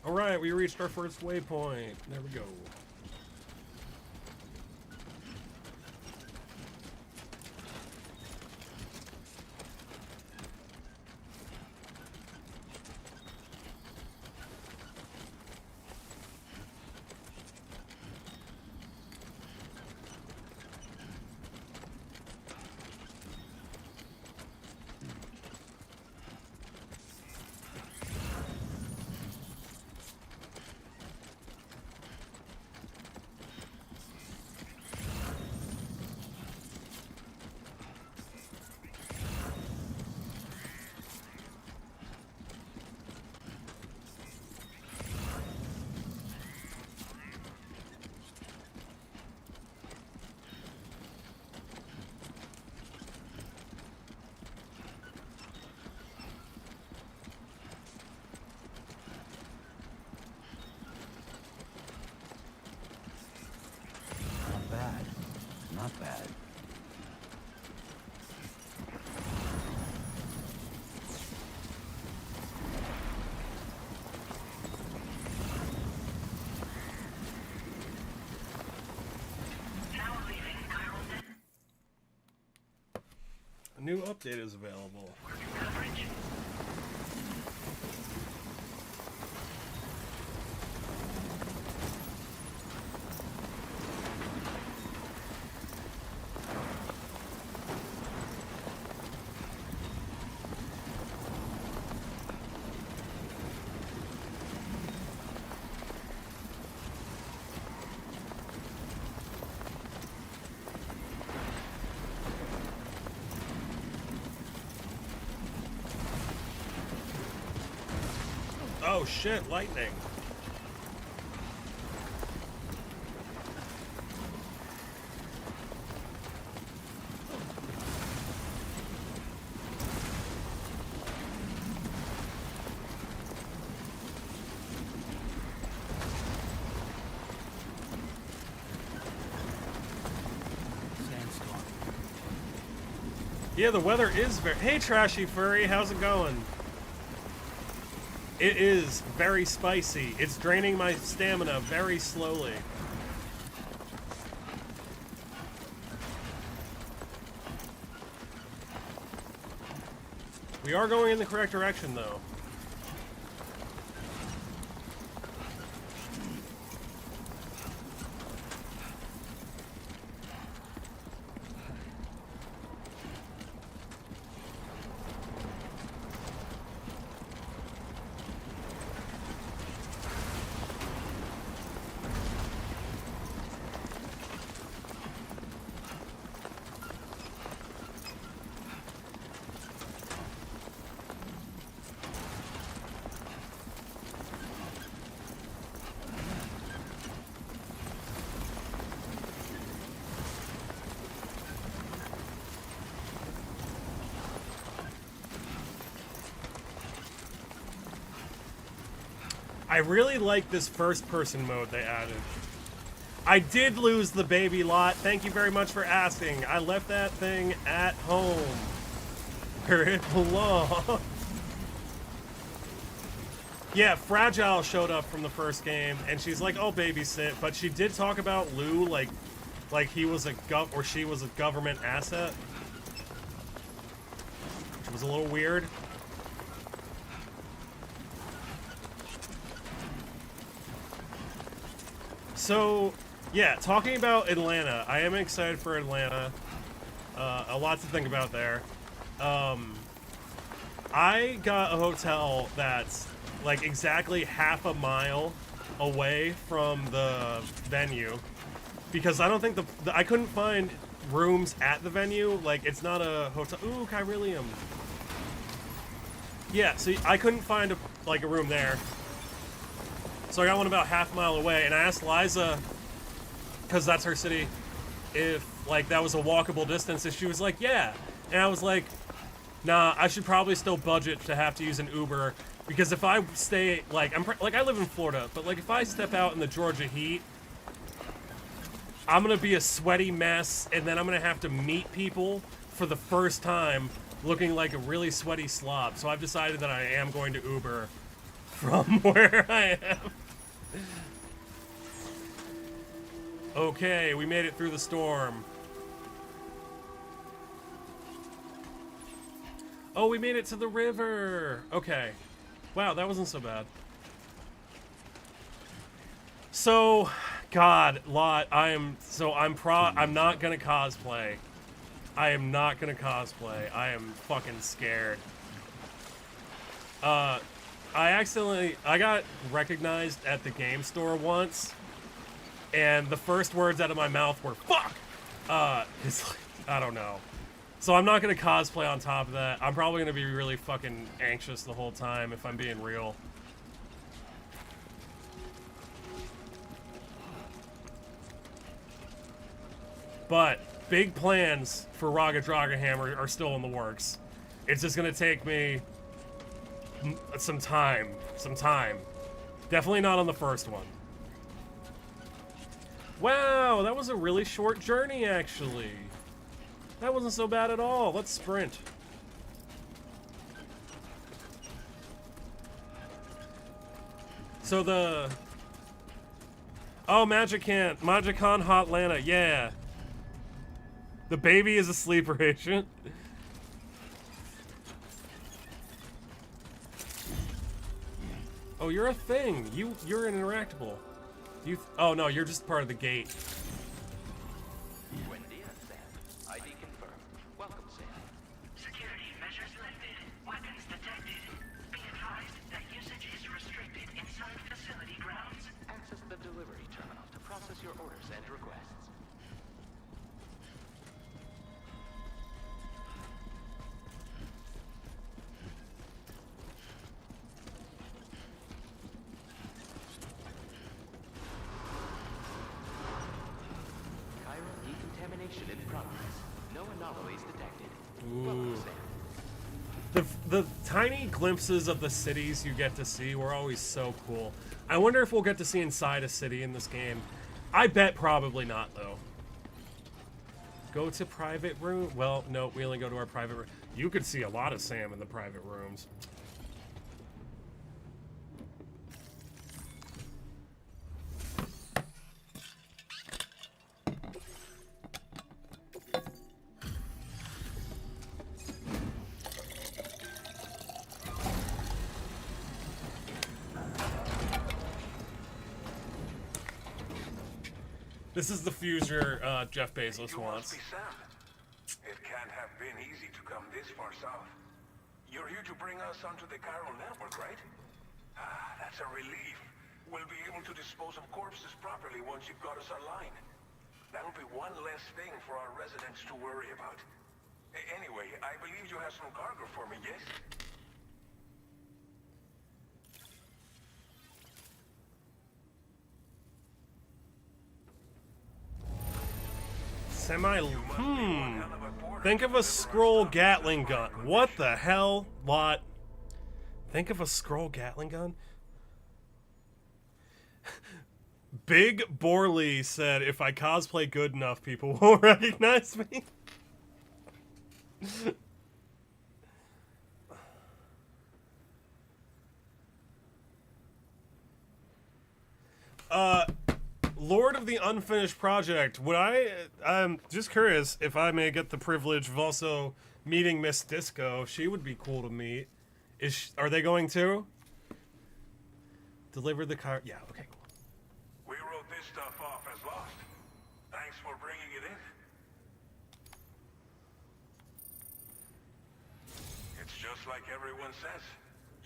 Alright, we reached our first waypoint. There we go. A new update is available. Coverage. Oh shit, lightning. Sandstorm. Yeah, the weather is very... Hey, Trashy Furry, how's it going? It is very spicy. It's draining my stamina very slowly. We are going in the correct direction, though. I really like this first-person mode they added. I did lose the baby lot. Thank you very much for asking. I left that thing at home, where it belongs. Yeah, Fragile showed up from the first game, and she's like, "Oh, babysit," but she did talk about Lou like he was she was a government asset, which was a little weird. So, yeah, talking about Atlanta, I am excited for Atlanta. A lot to think about there. I got a hotel that's like exactly half a mile away from the venue because I don't think I couldn't find rooms at the venue. Like, it's not a hotel. Ooh, Chiralium. Yeah, so I couldn't find a room there. So I got one about half a mile away, and I asked Liza, because that's her city, if like that was a walkable distance, and she was like, yeah. And I was like, nah, I should probably still budget to have to use an Uber, because if I stay, like, I live in Florida, but like if I step out in the Georgia heat, I'm gonna be a sweaty mess, and then I'm gonna have to meet people for the first time looking like a really sweaty slob. So I've decided that I am going to Uber from where I am. Okay, we made it through the storm. Oh, we made it to the river. Okay. Wow, that wasn't so bad. So, God, Lot, I'm not gonna cosplay. I am not gonna cosplay. I am fucking scared. I got recognized at the game store once, and the first words out of my mouth were, fuck! It's like, I don't know. So I'm not gonna cosplay on top of that. I'm probably gonna be really fucking anxious the whole time, if I'm being real. But big plans for Raga Draga Hammer are still in the works. It's just gonna take me some time. Definitely not on the first one. Wow, that was a really short journey, actually. That wasn't so bad at all. Let's sprint. So the... Oh, Magicon Hotlanta, yeah. The baby is a sleeper agent. Oh, you're a thing. You're an interactable. Oh no, you're just part of the gate. Buen dia, Sam. ID confirmed. Welcome, Sam. Security measures lifted. Weapons detected. Be advised that usage is restricted inside facility grounds. Access the delivery terminal to process your orders and requests. Chiral decontamination in progress. No anomalies detected. Welcome, Sam. The tiny glimpses of the cities you get to see were always so cool. I wonder if we'll get to see inside a city in this game. I bet probably not, though. Go to private room? Well, no, we only go to our private room. You could see a lot of Sam in the private rooms. This is the fuser Jeff Bezos You wants. must be Sam. It can't have been easy to come this far south. You're here to bring us onto the Chiral network, right? Ah, that's a relief. We'll be able to dispose of corpses properly once you've got us online. That'll be one less thing for our residents to worry about. Anyway, I believe you have some cargo for me, yes? Think of a scroll Gatling gun. What the hell, Lot? Think of a scroll Gatling gun? Big Borley said, if I cosplay good enough, people will recognize me. Lord of the Unfinished Project. I'm just curious if I may get the privilege of also meeting Miss Disco. She would be cool to meet. Are they going to? Deliver the car. Yeah, okay, cool. We wrote this stuff off as lost. Thanks for bringing it in. It's just like everyone says.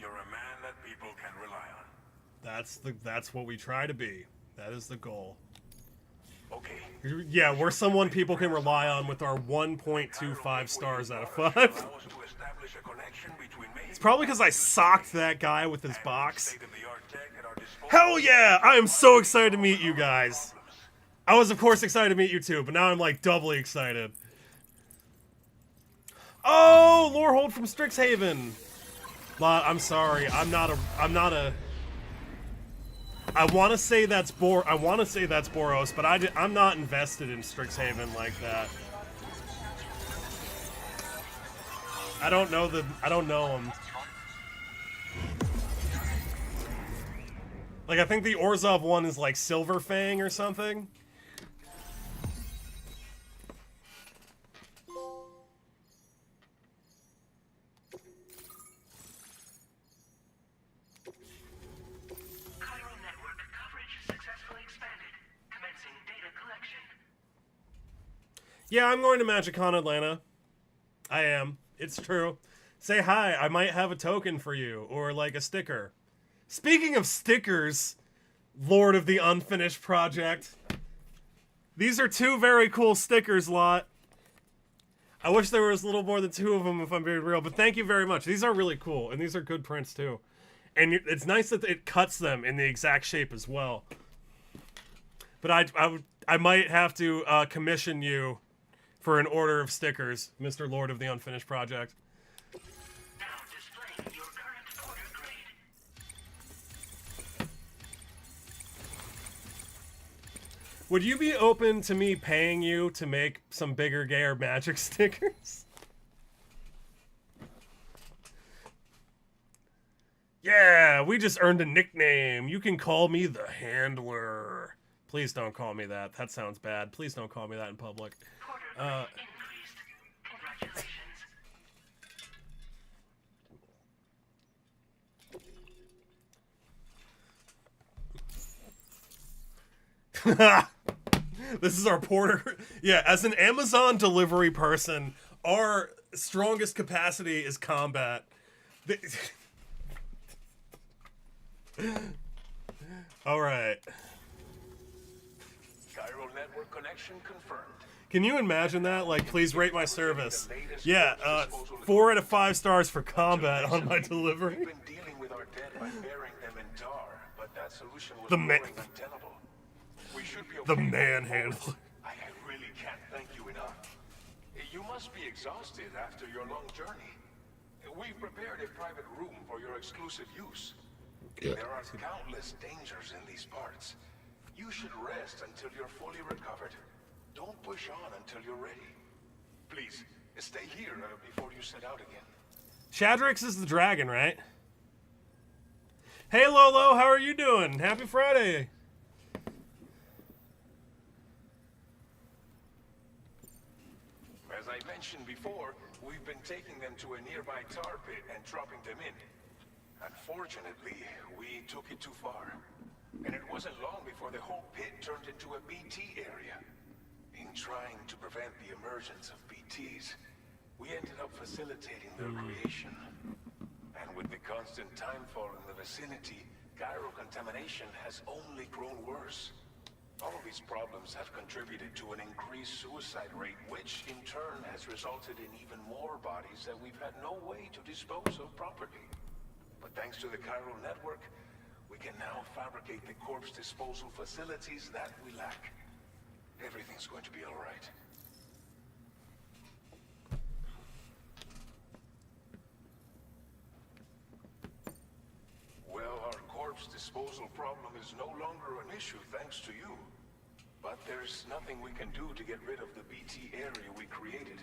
You're a man that people can rely on. That's what we try to be. That is the goal. Okay. Yeah, we're someone people can rely on with our 1.25 stars out of 5. It's probably because I socked that guy with his box. Hell yeah! I am so excited to meet you guys. I was, of course, excited to meet you too, but now I'm like doubly excited. Oh, Lorehold from Strixhaven. I'm sorry. I'm not a. I want to say that's Boros, but I'm not invested in Strixhaven like that. I don't know him. Like, I think the Orzhov one is like Silver Fang or something. Yeah, I'm going to MagicCon Atlanta. I am. It's true. Say hi. I might have a token for you, or like a sticker. Speaking of stickers, Lord of the Unfinished Project. These are 2 very cool stickers, Lot. I wish there was a little more than 2 of them if I'm being real, but thank you very much. These are really cool, and these are good prints too. And it's nice that it cuts them in the exact shape as well. But I might have to commission you for an order of stickers, Mr. Lord of the Unfinished Project. Now displaying your current order grade. Would you be open to me paying you to make some bigger, gayer magic stickers? Yeah, we just earned a nickname. You can call me the Handler. Please don't call me that. That sounds bad. Please don't call me that in public. Increased. Congratulations. This is our porter. Yeah, as an Amazon delivery person, our strongest capacity is combat. All right. Chiral network connection confirmed. Can you imagine that? Like, please rate my service. Yeah, 4 out of 5 stars for combat on my delivery. We've been dealing with our dead by burying them in tar, but that solution was untenable. We should be okay. The manhandler. I really can't thank you enough. You must be exhausted after your long journey. We've prepared a private room for your exclusive use. There are countless dangers in these parts. You should rest until you're fully recovered. Don't push on until you're ready. Please, stay here before you set out again. Shadrax is the dragon, right? Hey, Lolo, how are you doing? Happy Friday. As I mentioned before, we've been taking them to a nearby tar pit and dropping them in. Unfortunately, we took it too far. And it wasn't long before the whole pit turned into a BT area. In trying to prevent the emergence of BTs, we ended up facilitating their creation. And with the constant timefall in the vicinity, gyro contamination has only grown worse. All of these problems have contributed to an increased suicide rate, which in turn has resulted in even more bodies that we've had no way to dispose of properly. But thanks to the chiral network, we can now fabricate the corpse disposal facilities that we lack. Everything's going to be all right. Well, our corpse disposal problem is no longer an issue thanks to you. But there's nothing we can do to get rid of the BT area we created.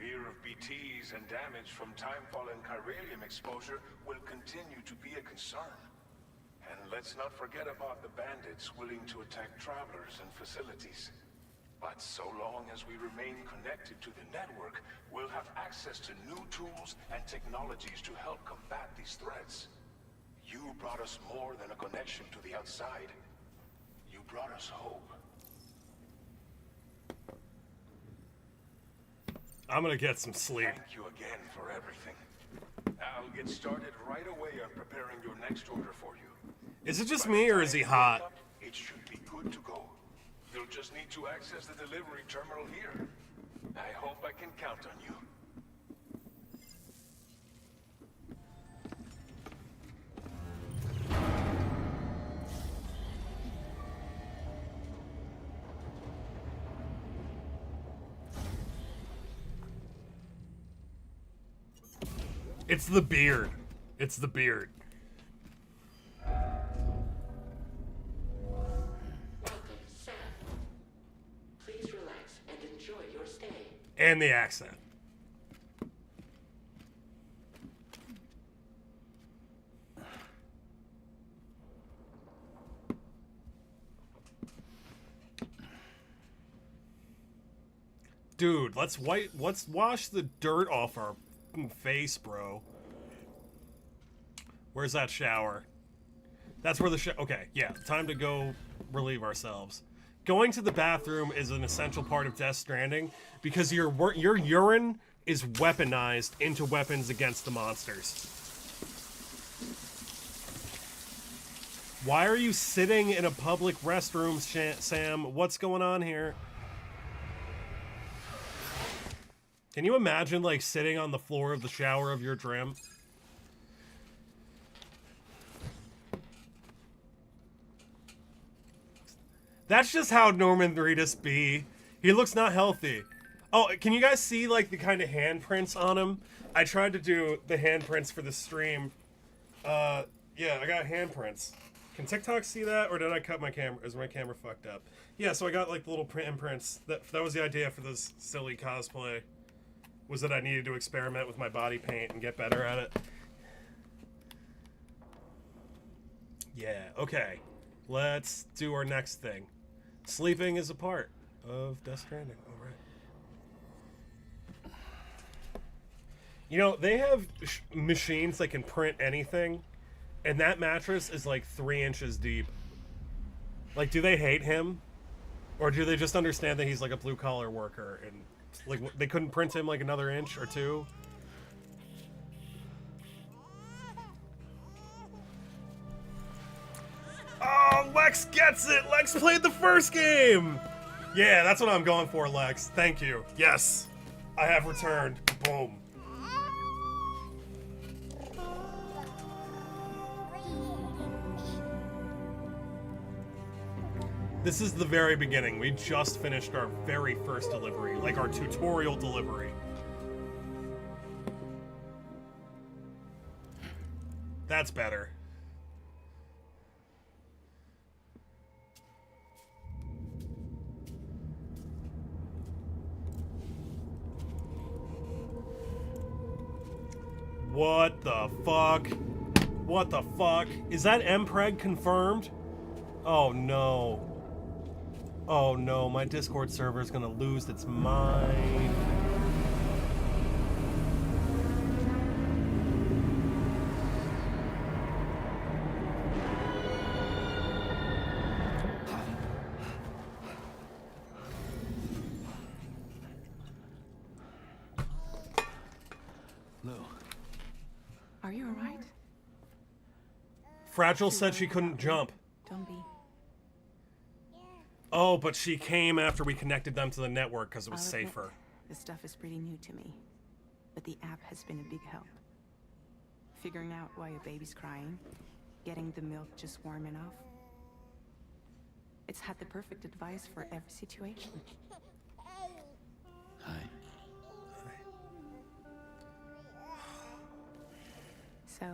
Fear of BTs and damage from timefall and chiralium exposure will continue to be a concern. And let's not forget about the bandits willing to attack travelers and facilities. But so long as we remain connected to the network, we'll have access to new tools and technologies to help combat these threats. You brought us more than a connection to the outside. You brought us hope. I'm gonna get some sleep. Thank you again for everything. I'll get started right away on preparing your next order for you. Is it just me, or is he hot? It should be good to go. You'll just need to access the delivery terminal here. I hope I can count on you. It's the beard. It's the beard. Welcome, Sam. Please relax and enjoy your stay. And the accent. Dude, let's wash the dirt off our face, bro. Where's that shower? That's where the okay, yeah, time to go relieve ourselves. Going to the bathroom is an essential part of Death Stranding because your urine is weaponized into weapons against the monsters. Why are you sitting in a public restroom, Sam? What's going on here? Can you imagine, like, sitting on the floor of the shower of your trim? That's just how Norman Reedus be. He looks not healthy. Oh, can you guys see, like, the kind of handprints on him? I tried to do the handprints for the stream. Yeah, I got handprints. Can TikTok see that, or did I cut my camera? Is my camera fucked up? Yeah, so I got, like, little imprints. That was the idea for this silly cosplay. Was that I needed to experiment with my body paint and get better at it. Yeah, okay. Let's do our next thing. Sleeping is a part of Death Stranding. All right. You know, they have machines that can print anything, and that mattress is like 3 inches deep. Like, do they hate him? Or do they just understand that he's like a blue-collar worker and like they couldn't print him like another inch or two? Oh, Lex gets it! Lex played the first game! Yeah, that's what I'm going for, Lex. Thank you. Yes. I have returned. Boom. This is the very beginning. We just finished our very first delivery, like our tutorial delivery. That's better. What the fuck? What the fuck? Is that MPreg confirmed? Oh no. Oh no, my Discord server is gonna lose its mind. Lou. Are you alright? Fragile said she couldn't jump. Don't be. Oh, but she came after we connected them to the network because it was I'll admit, safer. This stuff is pretty new to me, but the app has been a big help. Figuring out why a baby's crying, getting the milk just warm enough. It's had the perfect advice for every situation. Hi. So,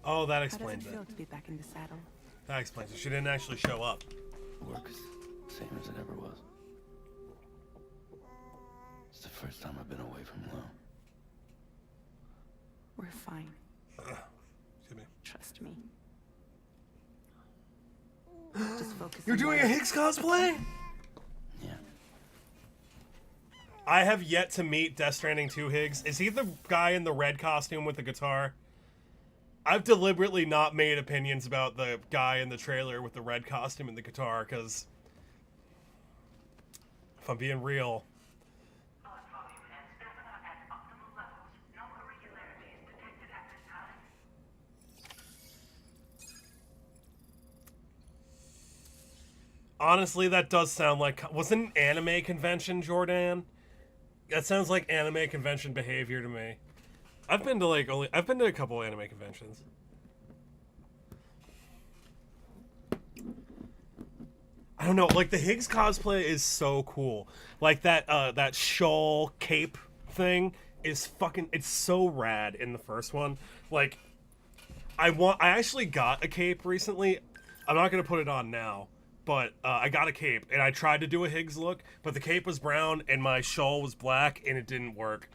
Oh, that how does explains it it. feel to be back in the saddle? That explains it. She didn't actually show up. Work is same as it ever was. It's the first time I've been away from Lou. We're fine. Excuse me. Trust me. Just focus. You're on doing a what- Higgs cosplay? Yeah. I have yet to meet Death Stranding 2 Higgs. Is he the guy in the red costume with the guitar? I've deliberately not made opinions about the guy in the trailer with the red costume and the guitar, because if I'm being real, Blood volume and stamina at optimal levels. No irregularities detected at this time. honestly, that does sound like... Wasn't an anime convention, Jordan? That sounds like anime convention behavior to me. I've been to I've been to a couple anime conventions. I don't know, like the Higgs cosplay is so cool. Like that shawl cape thing is fucking, it's so rad in the first one. Like I actually got a cape recently. I'm not gonna put it on now, but I got a cape and I tried to do a Higgs look, but the cape was brown and my shawl was black and it didn't work.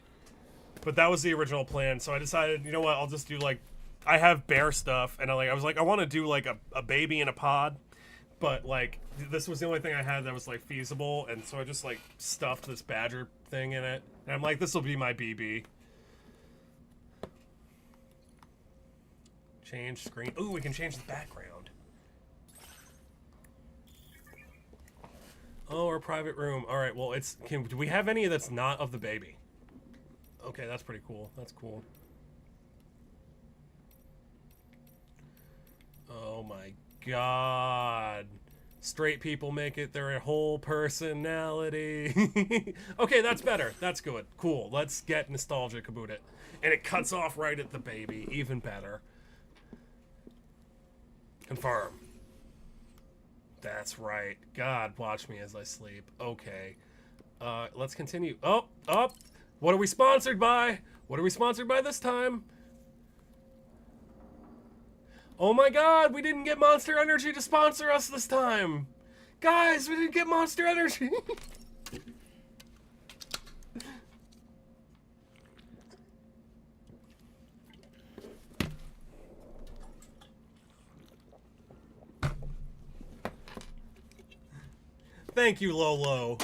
But that was the original plan, so I decided, you know what, I'll just do like, I have bear stuff, and I was like, I want to do like a baby in a pod, but like, this was the only thing I had that was like feasible, and so I just like stuffed this badger thing in it, and I'm like, this will be my BB. Change screen. Ooh, we can change the background. Oh, our private room. All right, well, do we have any that's not of the baby? Okay, that's pretty cool. That's cool. Oh my god. Straight people make it their whole personality. Okay, that's better. That's good. Cool. Let's get nostalgic about it. And it cuts off right at the baby. Even better. Confirm. That's right. God, watch me as I sleep. Okay. Let's continue. Oh, up. What are we sponsored by? What are we sponsored by this time? Oh my god, we didn't get Monster Energy to sponsor us this time. Guys, we didn't get Monster Energy. Thank you, Lolo.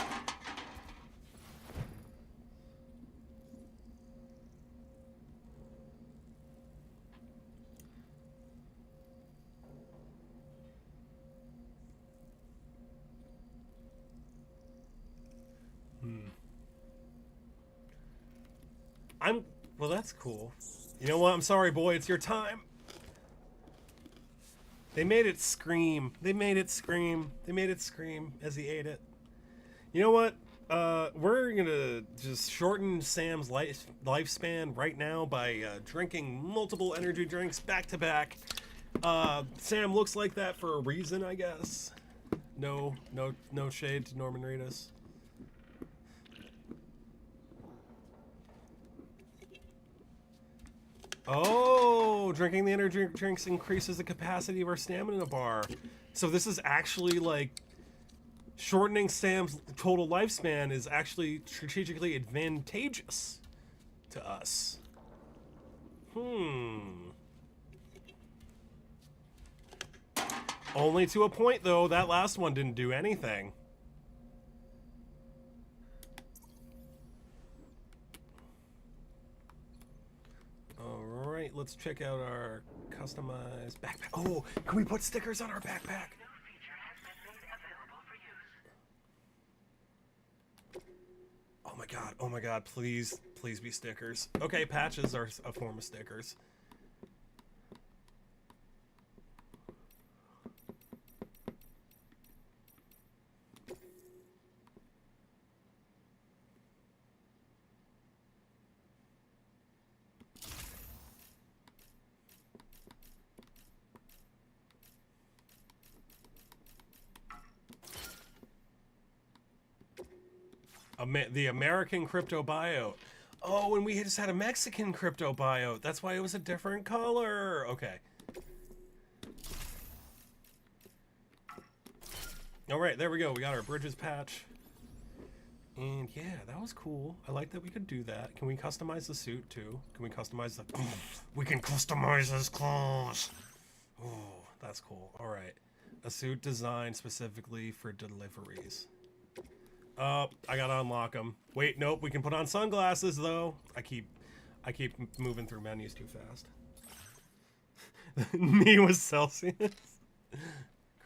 Well, that's cool. You know what? I'm sorry, boy. It's your time. They made it scream. They made it scream. They made it scream as he ate it. You know what? We're gonna just shorten Sam's lifespan right now by drinking multiple energy drinks back to back. Sam looks like that for a reason, I guess. No shade to Norman Reedus. Oh, drinking the energy drinks increases the capacity of our stamina bar. So this is actually like shortening Sam's total lifespan is actually strategically advantageous to us. Only to a point, though. That last one didn't do anything. Alright, let's check out our customized backpack. Oh, can we put stickers on our backpack? Oh my god, please be stickers. Okay, patches are a form of stickers. The American crypto biote. Oh, and we just had a Mexican crypto biote. That's why it was a different color. Okay. All right, there we go. We got our bridges patch. And yeah, that was cool. I like that we could do that. Can we customize the suit too? Can we customize the... We can customize his clothes. Oh, that's cool. All right. A suit designed specifically for deliveries. Oh, I gotta unlock them. Wait, nope. We can put on sunglasses though. I keep moving through menus too fast. Me was Celsius.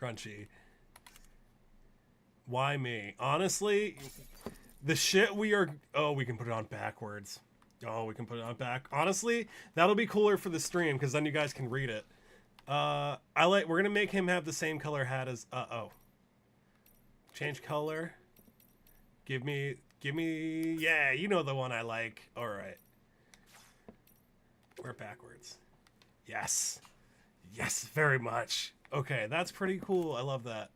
Crunchy. Why me? Honestly, the shit we are... Oh, we can put it on backwards. Oh, we can put it on back. Honestly, that'll be cooler for the stream because then you guys can read it. We're gonna make him have the same color hat as... oh. Change color. Give me, yeah, you know the one I like. All right. We're backwards. Yes. Yes, very much. Okay, that's pretty cool. I love that.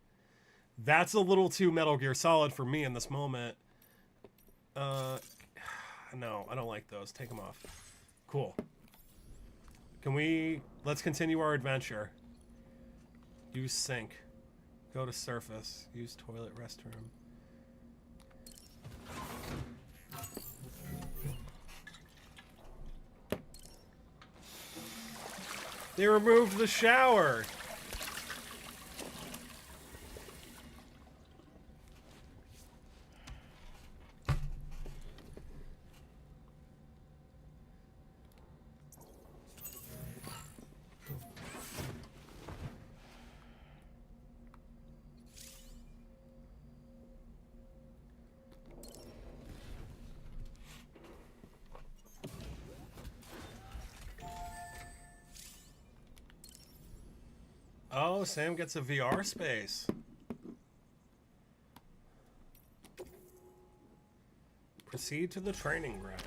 That's a little too Metal Gear Solid for me in this moment. No, I don't like those. Take them off. Cool. Let's continue our adventure. Use sink. Go to surface. Use toilet, restroom. They removed the shower. Oh, Sam gets a VR space. Proceed to the training ground.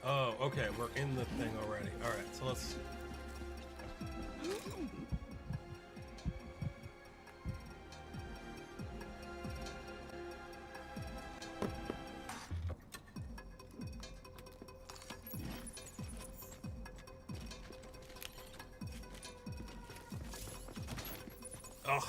Oh, okay, we're in the thing already. Alright, so let's... Ugh.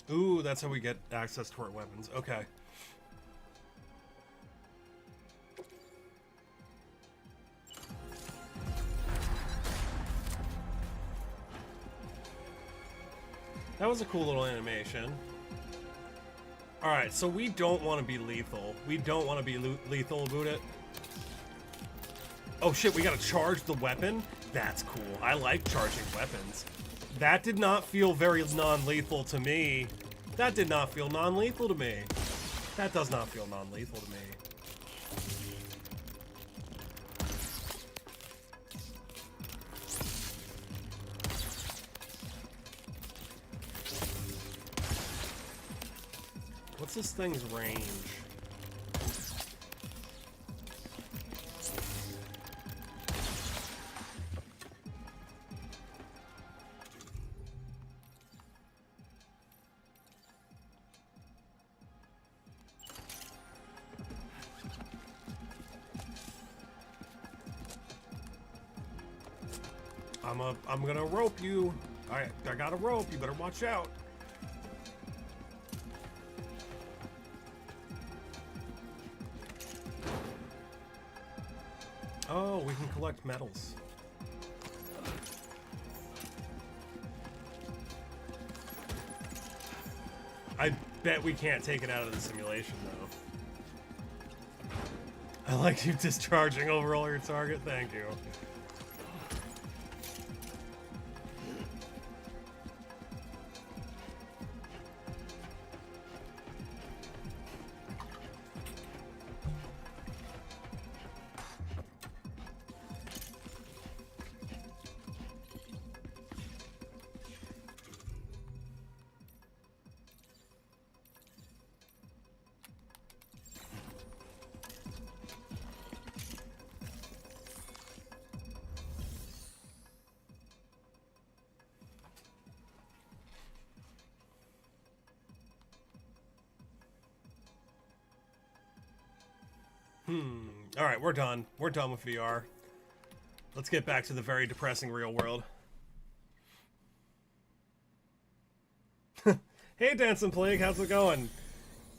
Ooh, that's how we get access to our weapons. Okay. That was a cool little animation. Alright, so we don't want to be lethal. We don't want to be lethal about it. Oh shit, we gotta charge the weapon? That's cool. I like charging weapons. That did not feel very non-lethal to me. That did not feel non-lethal to me. That does not feel non-lethal to me. What's this thing's range? I'm gonna rope you. I got a rope. You better watch out. Oh, we can collect medals. I bet we can't take it out of the simulation, though. I like you discharging over all your target. Thank you. Alright, we're done. We're done with VR. Let's get back to the very depressing real world. Hey, Dancing Plague, how's it going?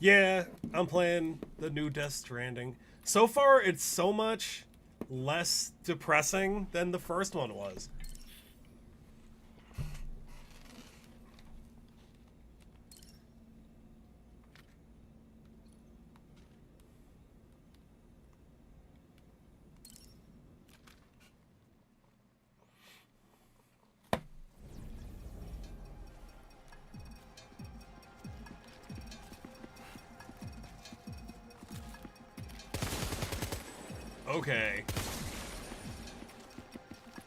Yeah, I'm playing the new Death Stranding. So far, it's so much less depressing than the first one was. Okay.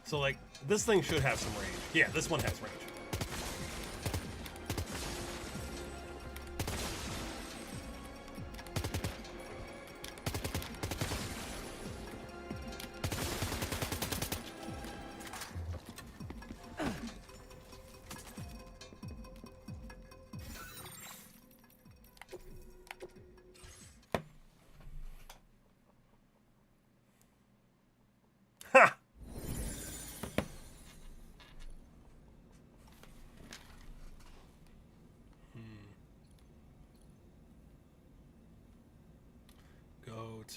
So, like, this thing should have some range. Yeah, this one has range.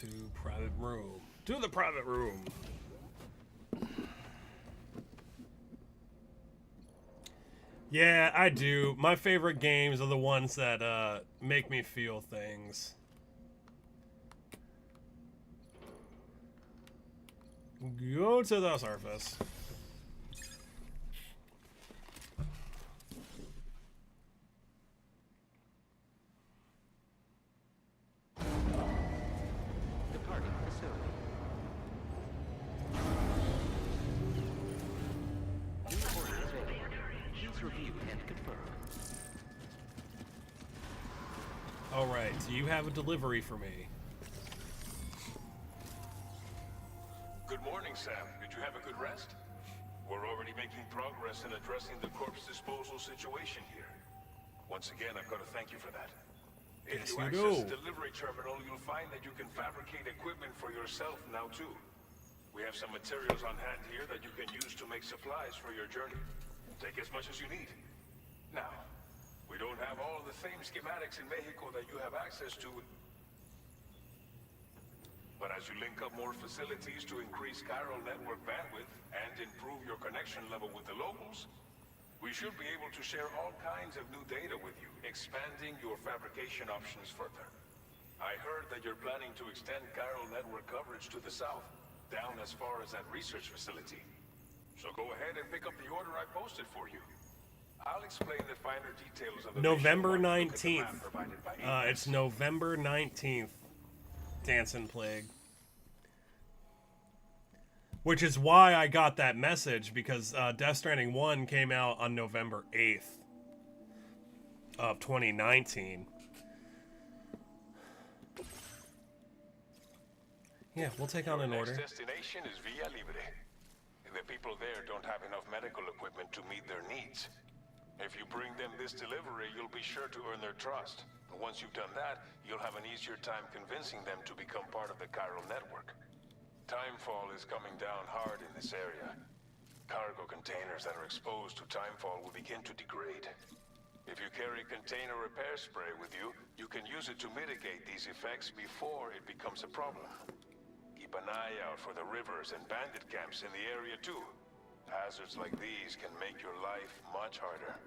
To private room. To the private room. Yeah, I do. My favorite games are the ones that make me feel things. Go to the surface. Alright, so you have a delivery for me. Good morning, Sam. Did you have a good rest? We're already making progress in addressing the corpse disposal situation here. Once again, I've got to thank you for that. If you access the delivery terminal, you'll find that you can fabricate equipment for yourself now too. We have some materials on hand here that you can use to make supplies for your journey. Take as much as you need. Now, We don't have all the same schematics in Mexico that you have access to. But as you link up more facilities to increase chiral network bandwidth and improve your connection level with the locals, we should be able to share all kinds of new data with you, expanding your fabrication options further. I heard that you're planning to extend chiral network coverage to the south, down as far as that research facility. So go ahead and pick up the order I posted for you. I'll explain the finer details of the November mission once you 19th. look at the map provided by Hideo. It's November 19th. Dancing Plague. Which is why I got that message, because Death Stranding 1 came out on November 8th of 2019. Yeah, we'll take on an order. Next destination is Villa Libre. The people there don't have enough medical equipment to meet their needs. If you bring them this delivery, you'll be sure to earn their trust. And once you've done that, you'll have an easier time convincing them to become part of the chiral network. Timefall is coming down hard in this area. Cargo containers that are exposed to timefall will begin to degrade. If you carry container repair spray with you, you can use it to mitigate these effects before it becomes a problem. Keep an eye out for the rivers and bandit camps in the area too. Hazards like these can make your life much harder.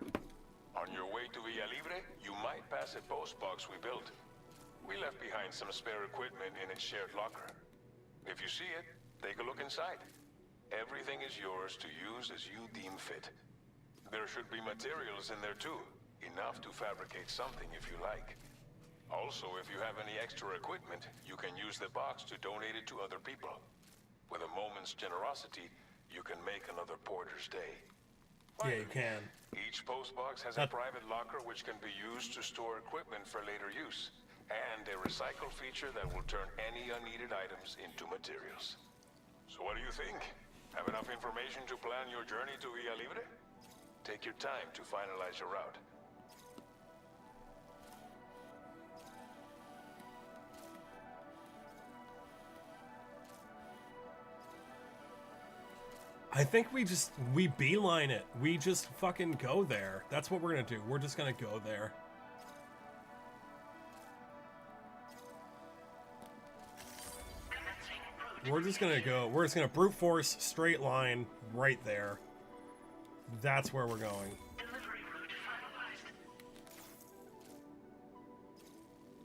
On your way to Villa Libre, you might pass a post box we built. We left behind some spare equipment in its shared locker. If you see it, take a look inside. Everything is yours to use as you deem fit. There should be materials in there too, enough to fabricate something if you like. Also, if you have any extra equipment, you can use the box to donate it to other people. With a moment's generosity, you can make another porter's day. Yeah, you can. Each post box has a private locker which can be used to store equipment for later use, and a recycle feature that will turn any unneeded items into materials. So what do you think? Have enough information to plan your journey to Villa Libre? Take your time to finalize your route. I think we beeline it. We just fucking go there. That's what we're gonna do. We're just gonna go there. We're just gonna go. We're just gonna brute force straight line right there. That's where we're going. Delivery route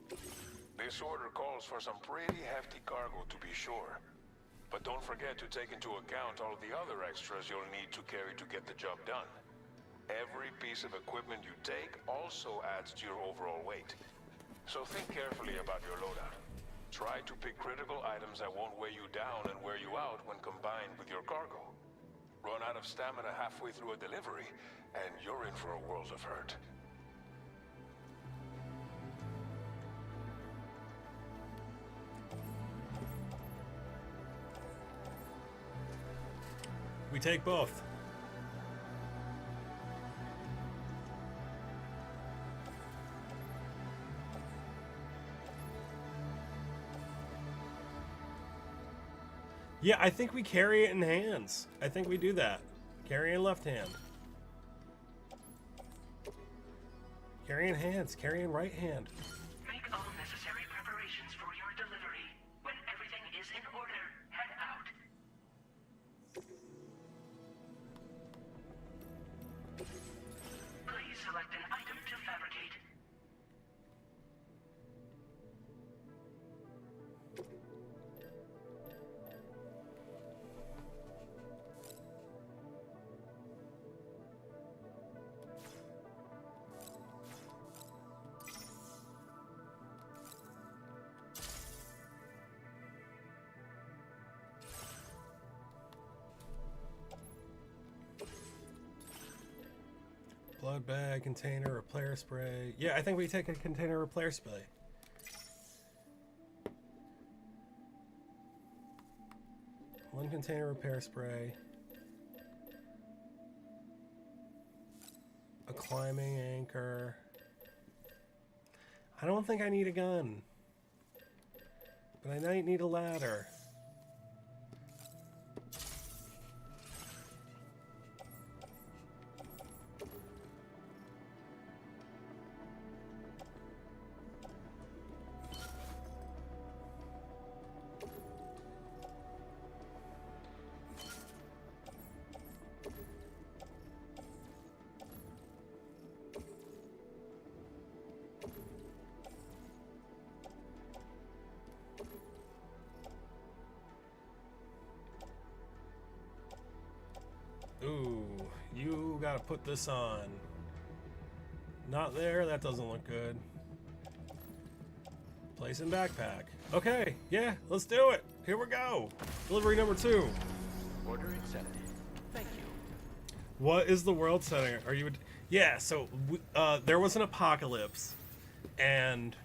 finalized. This order calls for some pretty hefty cargo to be sure. But don't forget to take into account all the other extras you'll need to carry to get the job done. Every piece of equipment you take also adds to your overall weight. So think carefully about your loadout. Try to pick critical items that won't weigh you down and wear you out when combined with your cargo. Run out of stamina halfway through a delivery, and you're in for a world of hurt. We take both. Yeah, I think we carry it in hands. I think we do that. Carry in left hand. Carry in hands. Carry in right hand. Make all necessary preparations for your delivery. When everything is in order, head out. Please select an item to fabricate. Blood bag, container, repair spray. Yeah, I think we take a container repair spray. One container repair spray. A climbing anchor. I don't think I need a gun. But I might need a ladder. gotta put this on. Not there, that doesn't look good. Place in backpack. Okay, yeah, let's do it. Here we go. Delivery number 2. Order accepted. Thank you. What is the world setting? Are you? Yeah. So there was an apocalypse, and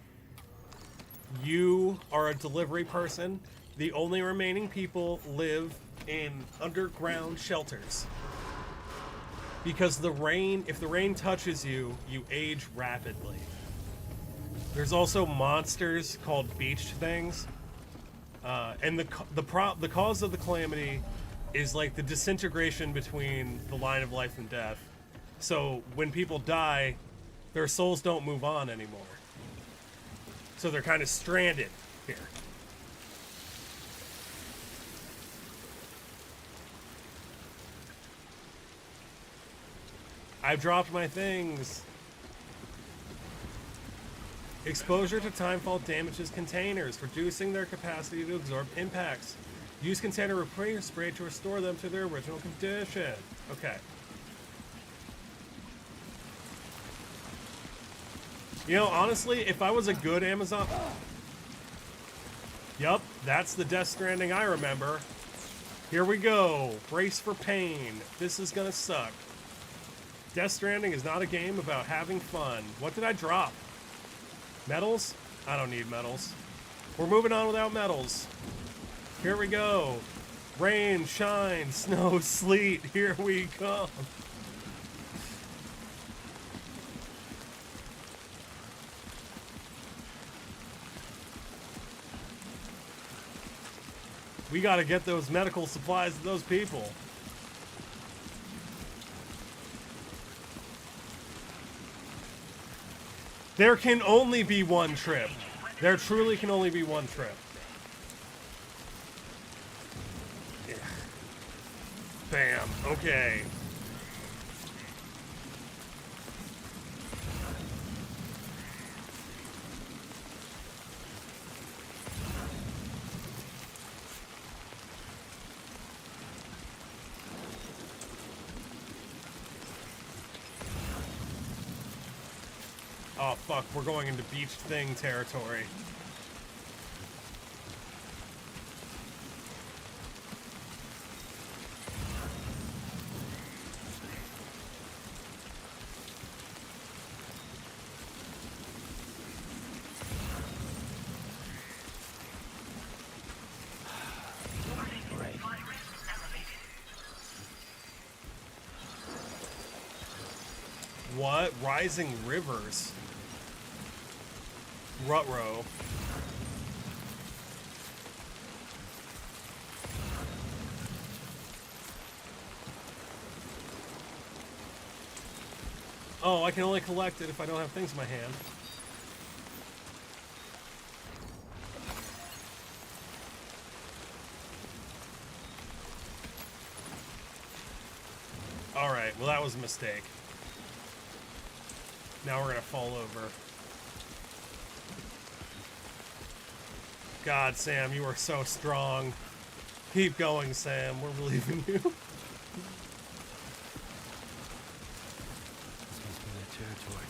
you are a delivery person. The only remaining people live in underground shelters because the rain. If the rain touches you, you age rapidly. There's also monsters called beached things, and the cause of the calamity is like the disintegration between the line of life and death. So when people die, their souls don't move on anymore. So they're kind of stranded here. I've dropped my things. Exposure to timefall damages containers, reducing their capacity to absorb impacts. Use container repair spray to restore them to their original condition. Okay. You know, honestly, if I was a good Amazon... Yup, that's the Death Stranding I remember. Here we go. Brace for pain. This is gonna suck. Death Stranding is not a game about having fun. What did I drop? Metals? I don't need metals. We're moving on without metals. Here we go. Rain, shine, snow, sleet. Here we come. We gotta get those medical supplies to those people. There can only be one trip. There truly can only be one trip. Yeah. Bam. Okay. Oh fuck, we're going into beached thing territory. What? Rising rivers. Rutrow. Oh, I can only collect it if I don't have things in my hand. Alright, well that was a mistake. Now we're gonna fall over. God, Sam, you are so strong. Keep going, Sam. We're believing you. This must be their territory.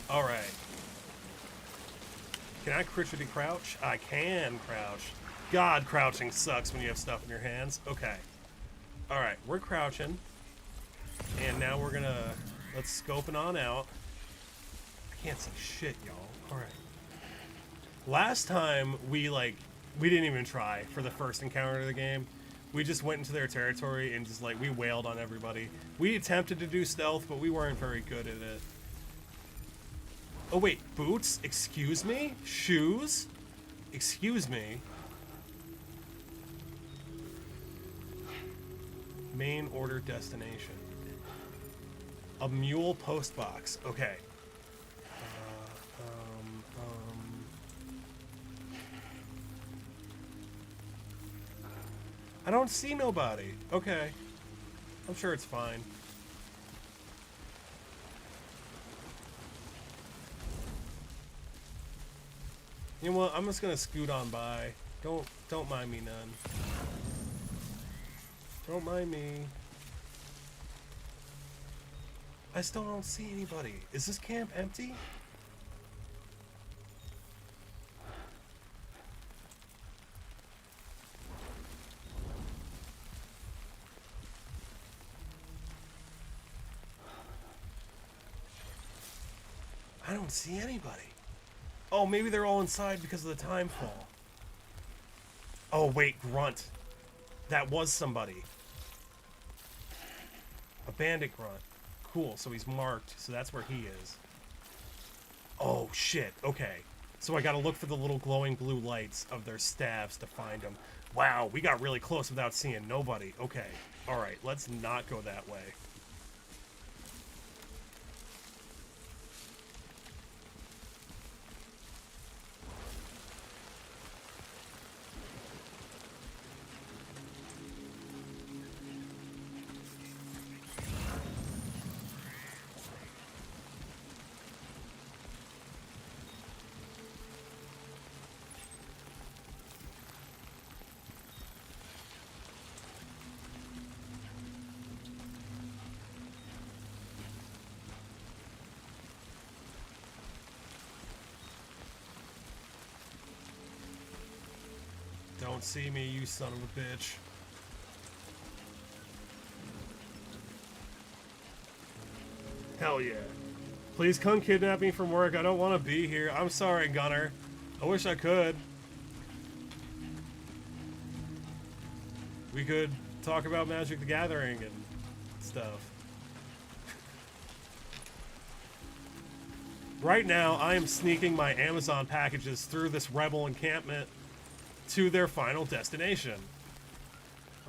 All right. Can I crouchity crouch? I can crouch. God, crouching sucks when you have stuff in your hands. Okay. All right, we're crouching. And now we're gonna, let's scoping on out. I can't see shit, y'all. All right. Last time we didn't even try for the first encounter of the game. We just went into their territory and just we wailed on everybody. We attempted to do stealth, but we weren't very good at it. Oh wait, boots? Excuse me? Shoes? Excuse me? Main order destination. A mule post box. Okay. I don't see nobody. Okay. I'm sure it's fine. You know what? I'm just gonna scoot on by. Don't mind me none. Don't mind me. I still don't see anybody. Is this camp empty? I don't see anybody. Oh, maybe they're all inside because of the time fall. Oh, wait, Grunt. That was somebody. A bandit Grunt. Cool, so he's marked, so that's where he is. Oh, shit, okay. So I gotta look for the little glowing blue lights of their staves to find them. Wow, we got really close without seeing nobody. Okay, alright, let's not go that way. Don't see me, you son of a bitch. Hell yeah. Please come kidnap me from work. I don't want to be here. I'm sorry, Gunner. I wish I could. We could talk about Magic the Gathering and stuff. Right now, I am sneaking my Amazon packages through this rebel encampment to their final destination.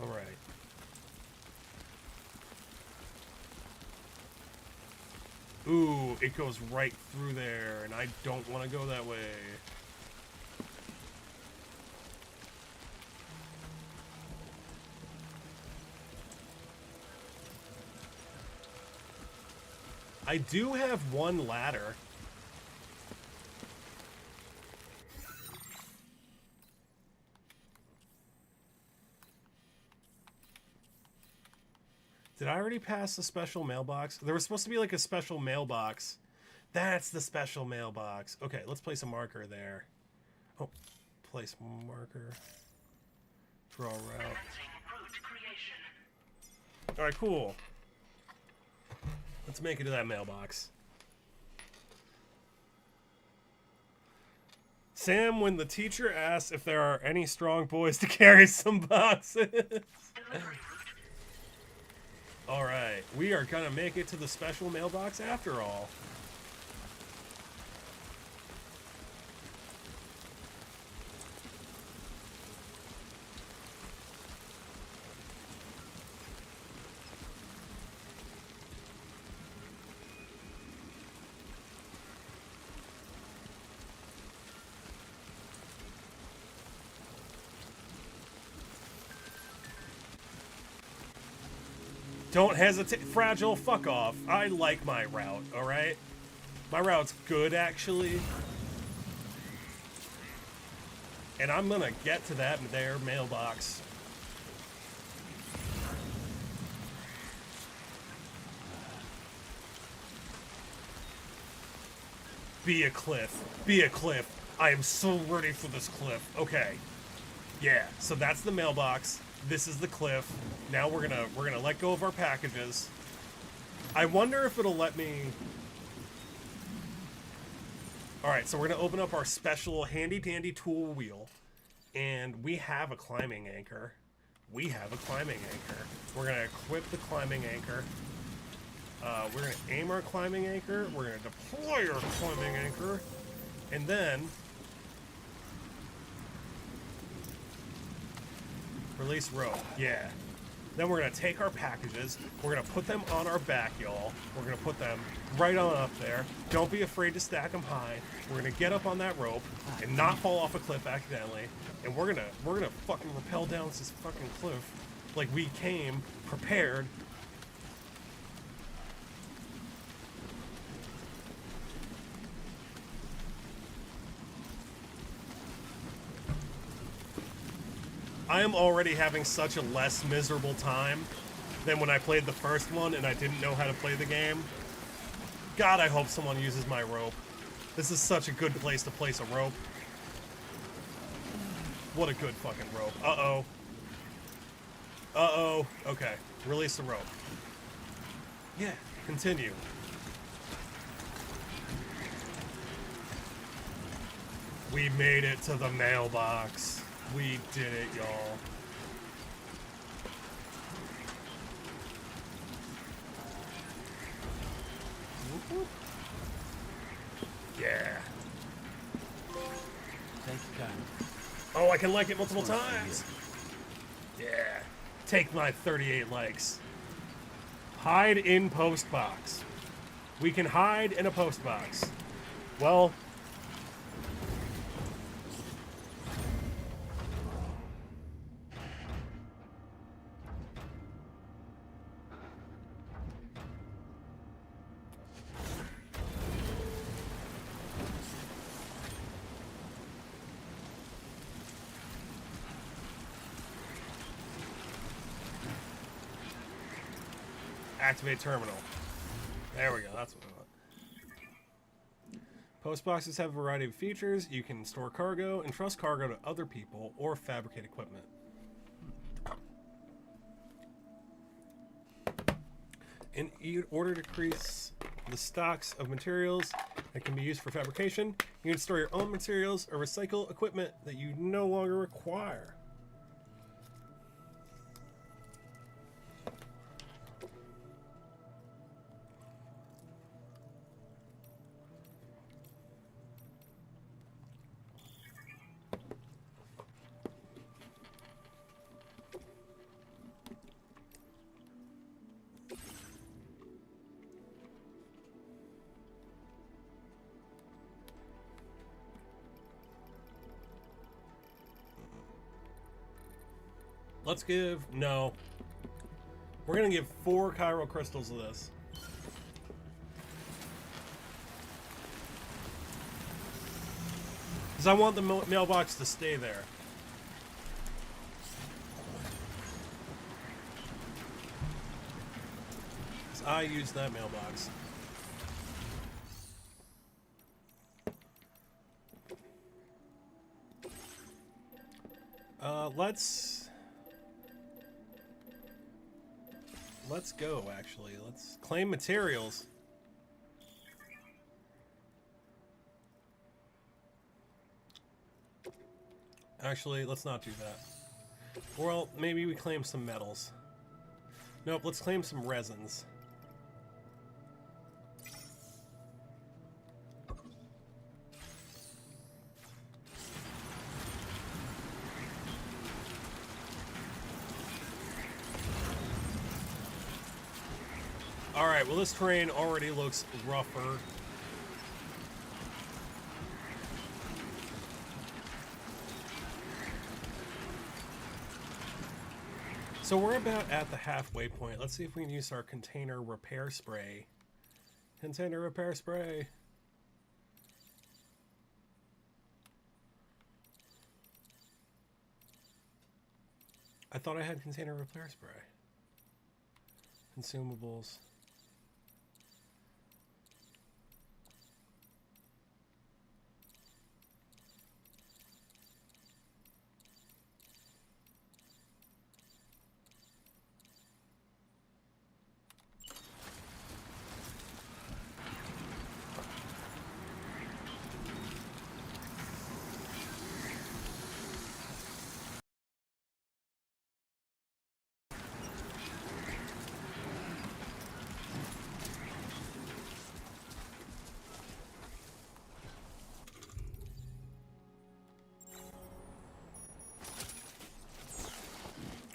Alright. Ooh, it goes right through there, and I don't want to go that way. I do have one ladder. Did I already pass the special mailbox? There was supposed to be like a special mailbox. That's the special mailbox. Okay, let's place a marker there. Oh, place marker. Draw route. Alright, cool. Let's make it to that mailbox. Sam, when the teacher asks if there are any strong boys to carry some boxes. Alright, we are gonna make it to the special mailbox after all. Don't hesitate. Fragile, fuck off. I like my route, alright? My route's good, actually. And I'm gonna get to that there mailbox. Be a cliff. Be a cliff. I am so ready for this cliff. Okay. Yeah, so that's the mailbox. This is the cliff. Now we're gonna let go of our packages. I wonder if it'll let me. Alright, so we're gonna open up our special handy dandy tool wheel. And we have a climbing anchor. We have a climbing anchor. We're gonna equip the climbing anchor. We're gonna aim our climbing anchor. We're gonna deploy our climbing anchor. And then release rope, yeah. Then we're gonna take our packages, we're gonna put them on our back, y'all. We're gonna put them right on up there. Don't be afraid to stack them high. We're gonna get up on that rope and not fall off a cliff accidentally. And we're gonna fucking rappel down this fucking cliff like we came prepared. I am already having such a less miserable time than when I played the first one and I didn't know how to play the game. God, I hope someone uses my rope. This is such a good place to place a rope. What a good fucking rope. Uh-oh. Uh-oh. Okay. Release the rope. Yeah. Continue. We made it to the mailbox. We did it, y'all. Yeah. Take your time. Oh, I can like it multiple times. Yeah. Take my 38 likes. Hide in post box. We can hide in a post box. Well, activate terminal. There we go. That's what I want. Post boxes have a variety of features. You can store cargo, entrust cargo to other people, or fabricate equipment. In order to increase the stocks of materials that can be used for fabrication, you can store your own materials or recycle equipment that you no longer require. Let's give... No. We're going to give 4 chiral crystals of this. Because I want the mailbox to stay there. Because I use that mailbox. Let's go, actually. Let's claim materials. Actually, let's not do that. Well, maybe we claim some metals. Nope, let's claim some resins. Alright, well this terrain already looks rougher. So we're about at the halfway point. Let's see if we can use our container repair spray. Container repair spray. I thought I had container repair spray. Consumables.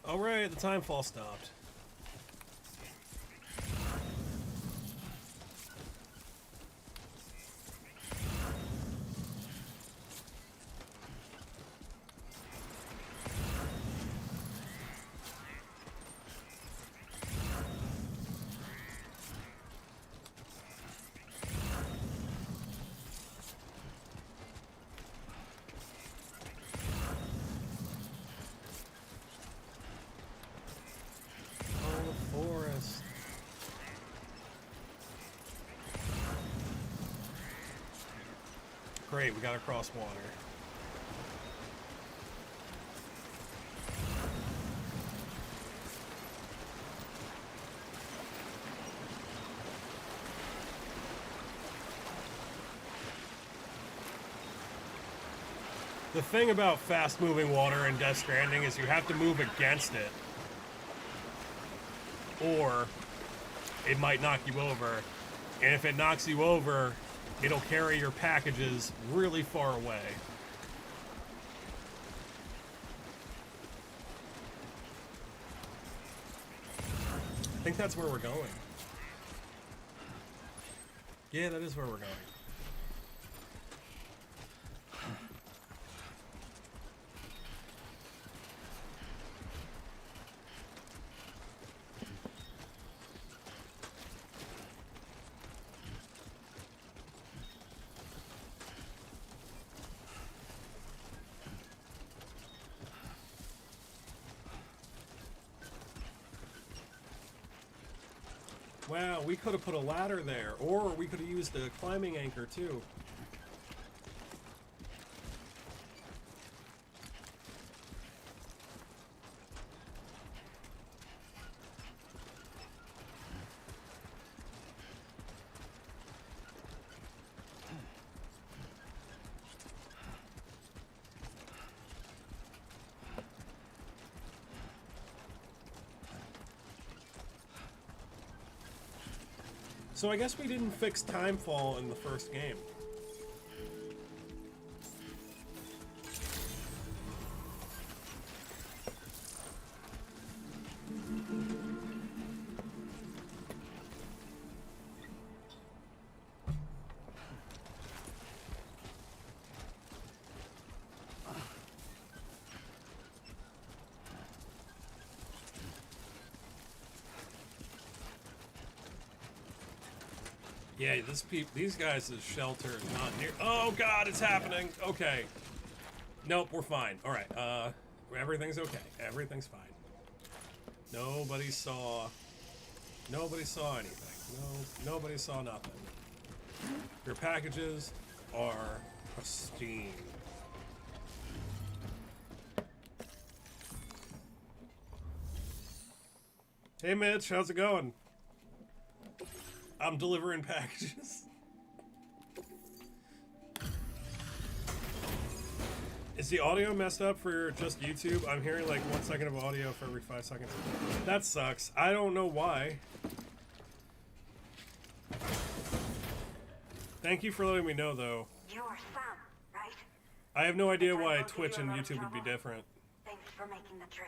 Alright, the time fall stopped. Great, we gotta cross water. The thing about fast-moving water in Death Stranding is you have to move against it, or it might knock you over. And if it knocks you over, it'll carry your packages really far away. I think that's where we're going. Yeah, that is where we're going. Wow, we could have put a ladder there, or we could have used a climbing anchor too. So I guess we didn't fix timefall in the first game. Yeah, these guys' shelter is not near. Oh God, it's happening. Okay. Nope, we're fine. All right. Everything's okay. Everything's fine. Nobody saw anything. Nobody saw nothing. Your packages are pristine. Hey Mitch, how's it going? I'm delivering packages. Is the audio messed up for just YouTube? I'm hearing like 1 second of audio for every 5 seconds. That sucks. I don't know why. Thank you for letting me know, though. You're Sam, right? I have no idea why Twitch and YouTube would be different. Thanks for making the trip.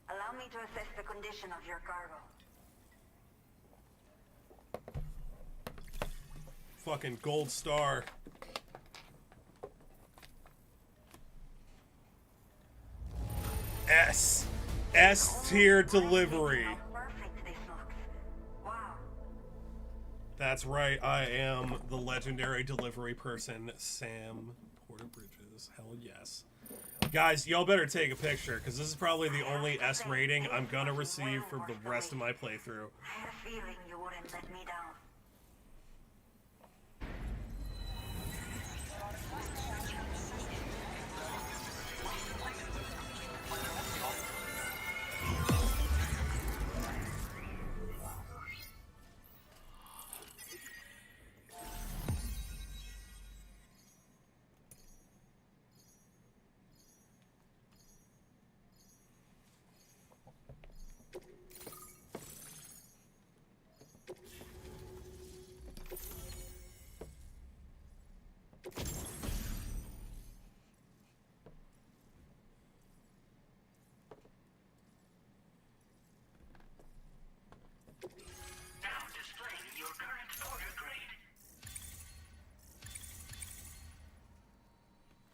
Allow me to assess the condition of your cargo. Fucking gold star. S tier delivery. That's right, I am the legendary delivery person, Sam Porter-Bridges. Hell yes. Guys, y'all better take a picture, because this is probably the only S rating I'm gonna receive for the rest of my playthrough. I had a feeling you wouldn't let me down.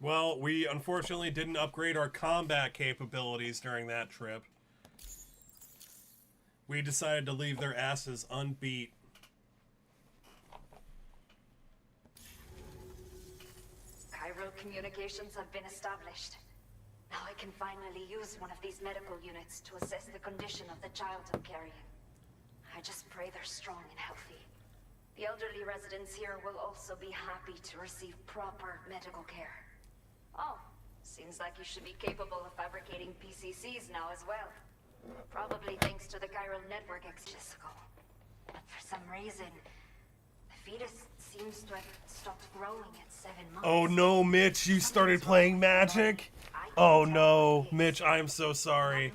Well, we unfortunately didn't upgrade our combat capabilities during that trip. We decided to leave their asses unbeat. Chiral communications have been established. Now I can finally use one of these medical units to assess the condition of the child I'm carrying. I just pray they're strong and healthy. The The elderly residents here will also be happy to receive proper medical care. Oh, seems like you should be capable of fabricating PCCs now as well. Probably thanks to the chiral network exisicle. But for some reason, the fetus seems to have stopped growing at 7 months. Oh no, Mitch, you started playing Magic? Oh no, Mitch, I am so sorry.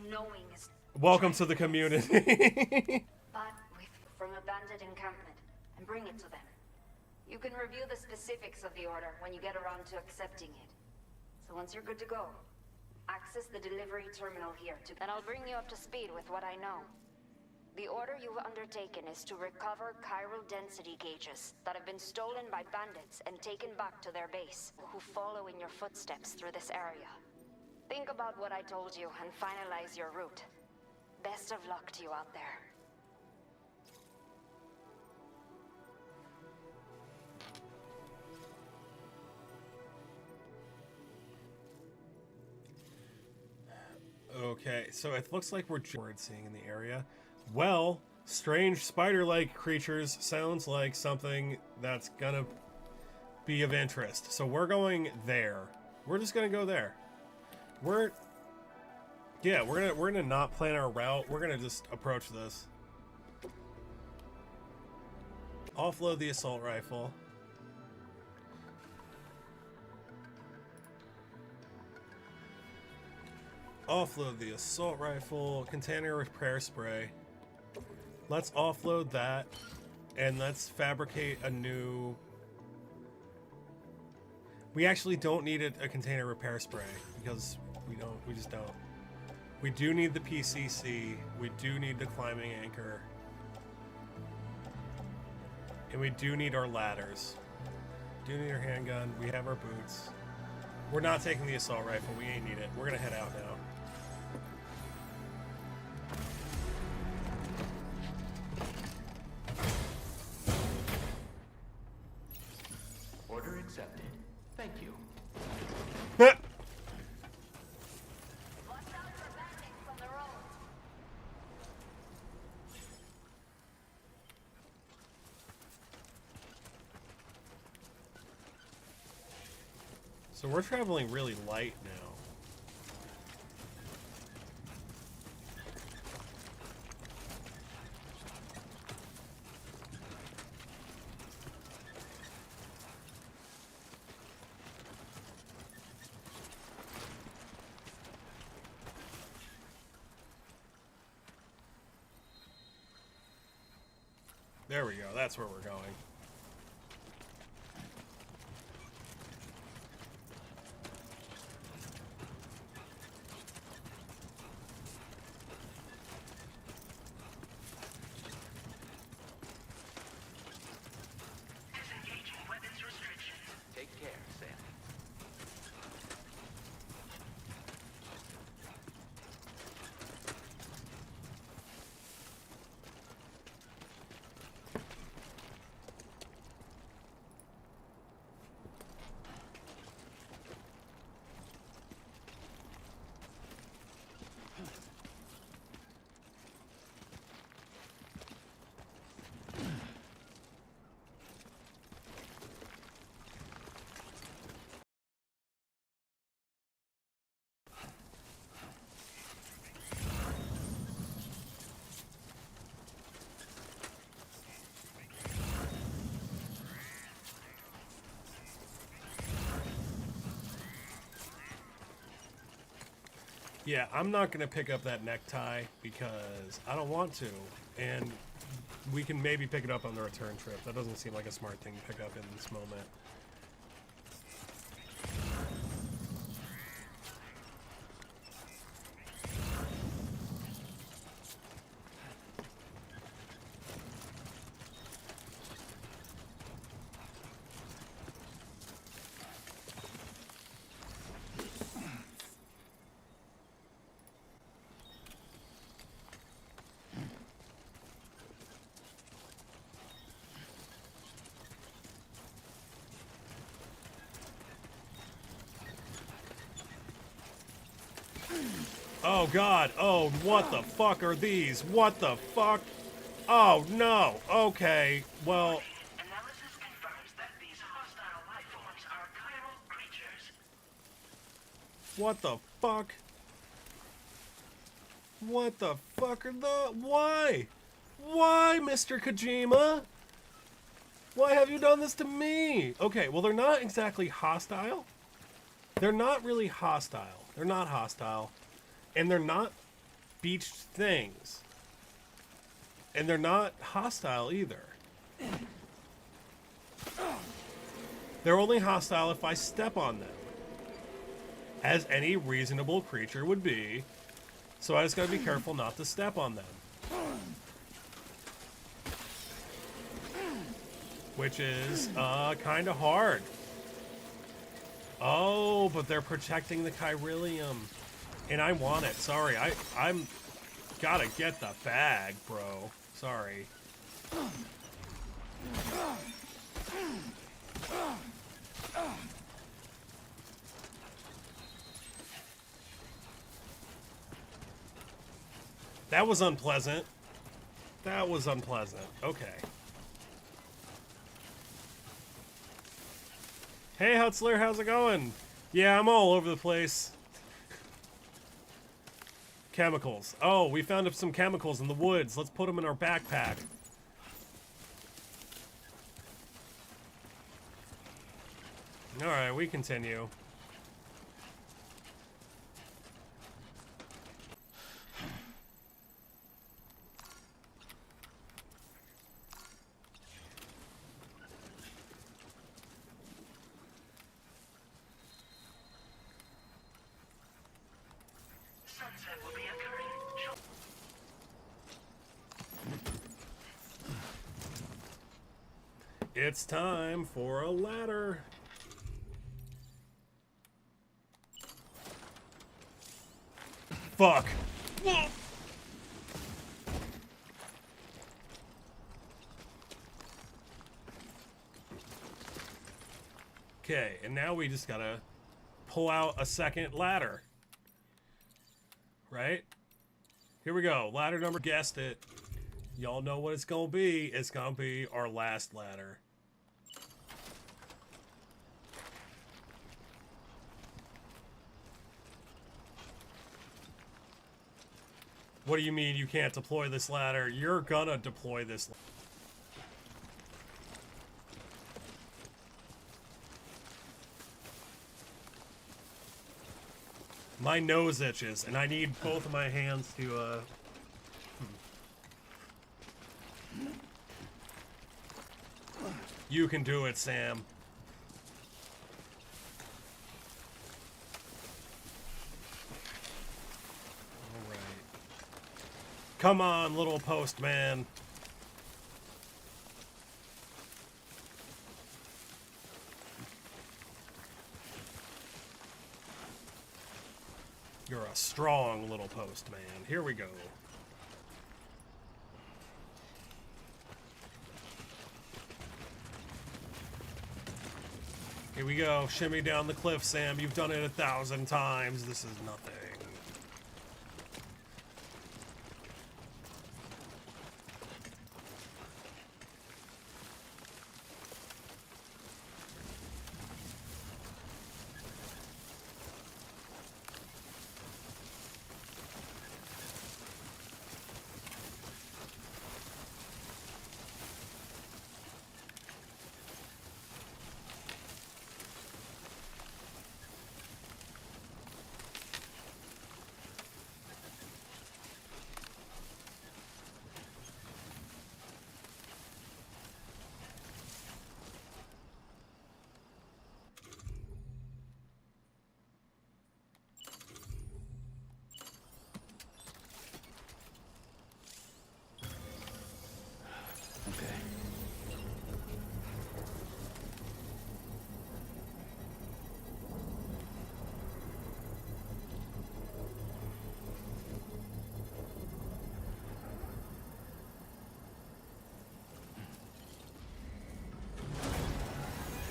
Welcome to the community. But from a bandit encampment and bring it to them. You can review the specifics of the order when you get around to accepting it. So once you're good to go, access the delivery terminal here and I'll bring you up to speed with what I know. The order you've undertaken is to recover chiral density gauges that have been stolen by bandits and taken back to their base, who follow in your footsteps through this area. Think about what I told you and finalize your route. Best of luck to you out there. Okay, so it looks like we're seeing in the area. Well, strange spider-like creatures sounds like something that's gonna be of interest. So we're going there. We're just gonna go there. We're gonna not plan our route. We're gonna just approach this. Offload the assault rifle. Offload the assault rifle, container repair spray. Let's offload that, and let's fabricate a new... We actually don't need a container repair spray, because we just don't. We do need the PCC, we do need the climbing anchor, and we do need our ladders. Do need our handgun, we have our boots. We're not taking the assault rifle, we ain't need it. We're gonna head out now. Order accepted. Thank you. So we're traveling really light now. There we go, that's where we're going. Take care, Sam. Yeah, I'm not going to pick up that necktie because I don't want to. And we can maybe pick it up on the return trip. That doesn't seem like a smart thing to pick up in this moment. Oh god, oh, what the fuck are these? What the fuck? Oh no, okay, well... An What the fuck? What the fuck are the... Why? Why, Mr. KoJima? Why have you done this to me? Okay, well, they're not exactly hostile. They're not really hostile. They're not hostile. And they're not beached things. And they're not hostile either. They're only hostile if I step on them. As any reasonable creature would be. So I just gotta be careful not to step on them. Which is, kinda hard. Oh, but they're protecting the Chiralium. And I want it. Sorry, I'm gotta get the bag, bro. Sorry. That was unpleasant. That was unpleasant. Okay. Hey, Hutzler, how's it going? Yeah, I'm all over the place. Chemicals. Oh, we found some chemicals in the woods. Let's put them in our backpack. Alright, we continue. Sunset will be occurring. It's time for a ladder. Fuck. Okay, and now we just gotta pull out a second ladder. Right? Here we go. Ladder number, guessed it. Y'all know what it's gonna be. It's gonna be our last ladder. What do you mean you can't deploy this ladder? You're gonna deploy this. My nose itches, and I need both of my hands to, You can do it, Sam. Alright. Come on, little postman. You're a strong little postman. Here we go. Here we go. Shimmy down the cliff, Sam. You've done it 1,000 times. This is nothing.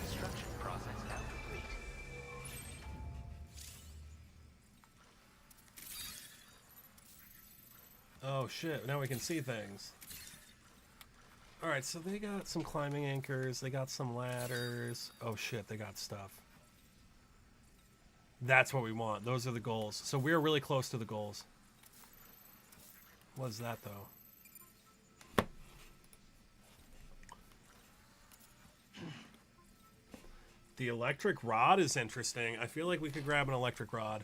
Construction process now complete. Oh shit, now we can see things. Alright, so they got some climbing anchors, they got some ladders. Oh shit, they got stuff. That's what we want. Those are the goals. So we're really close to the goals. What is that, though? The electric rod is interesting. I feel like we could grab an electric rod.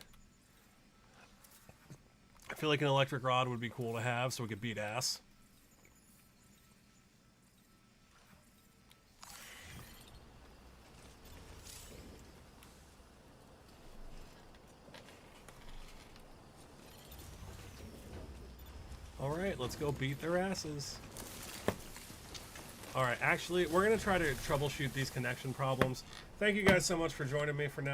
I feel like an electric rod would be cool to have so we could beat ass. Alright, let's go beat their asses. Alright, actually, we're going to try to troubleshoot these connection problems. Thank you guys so much for joining me for now.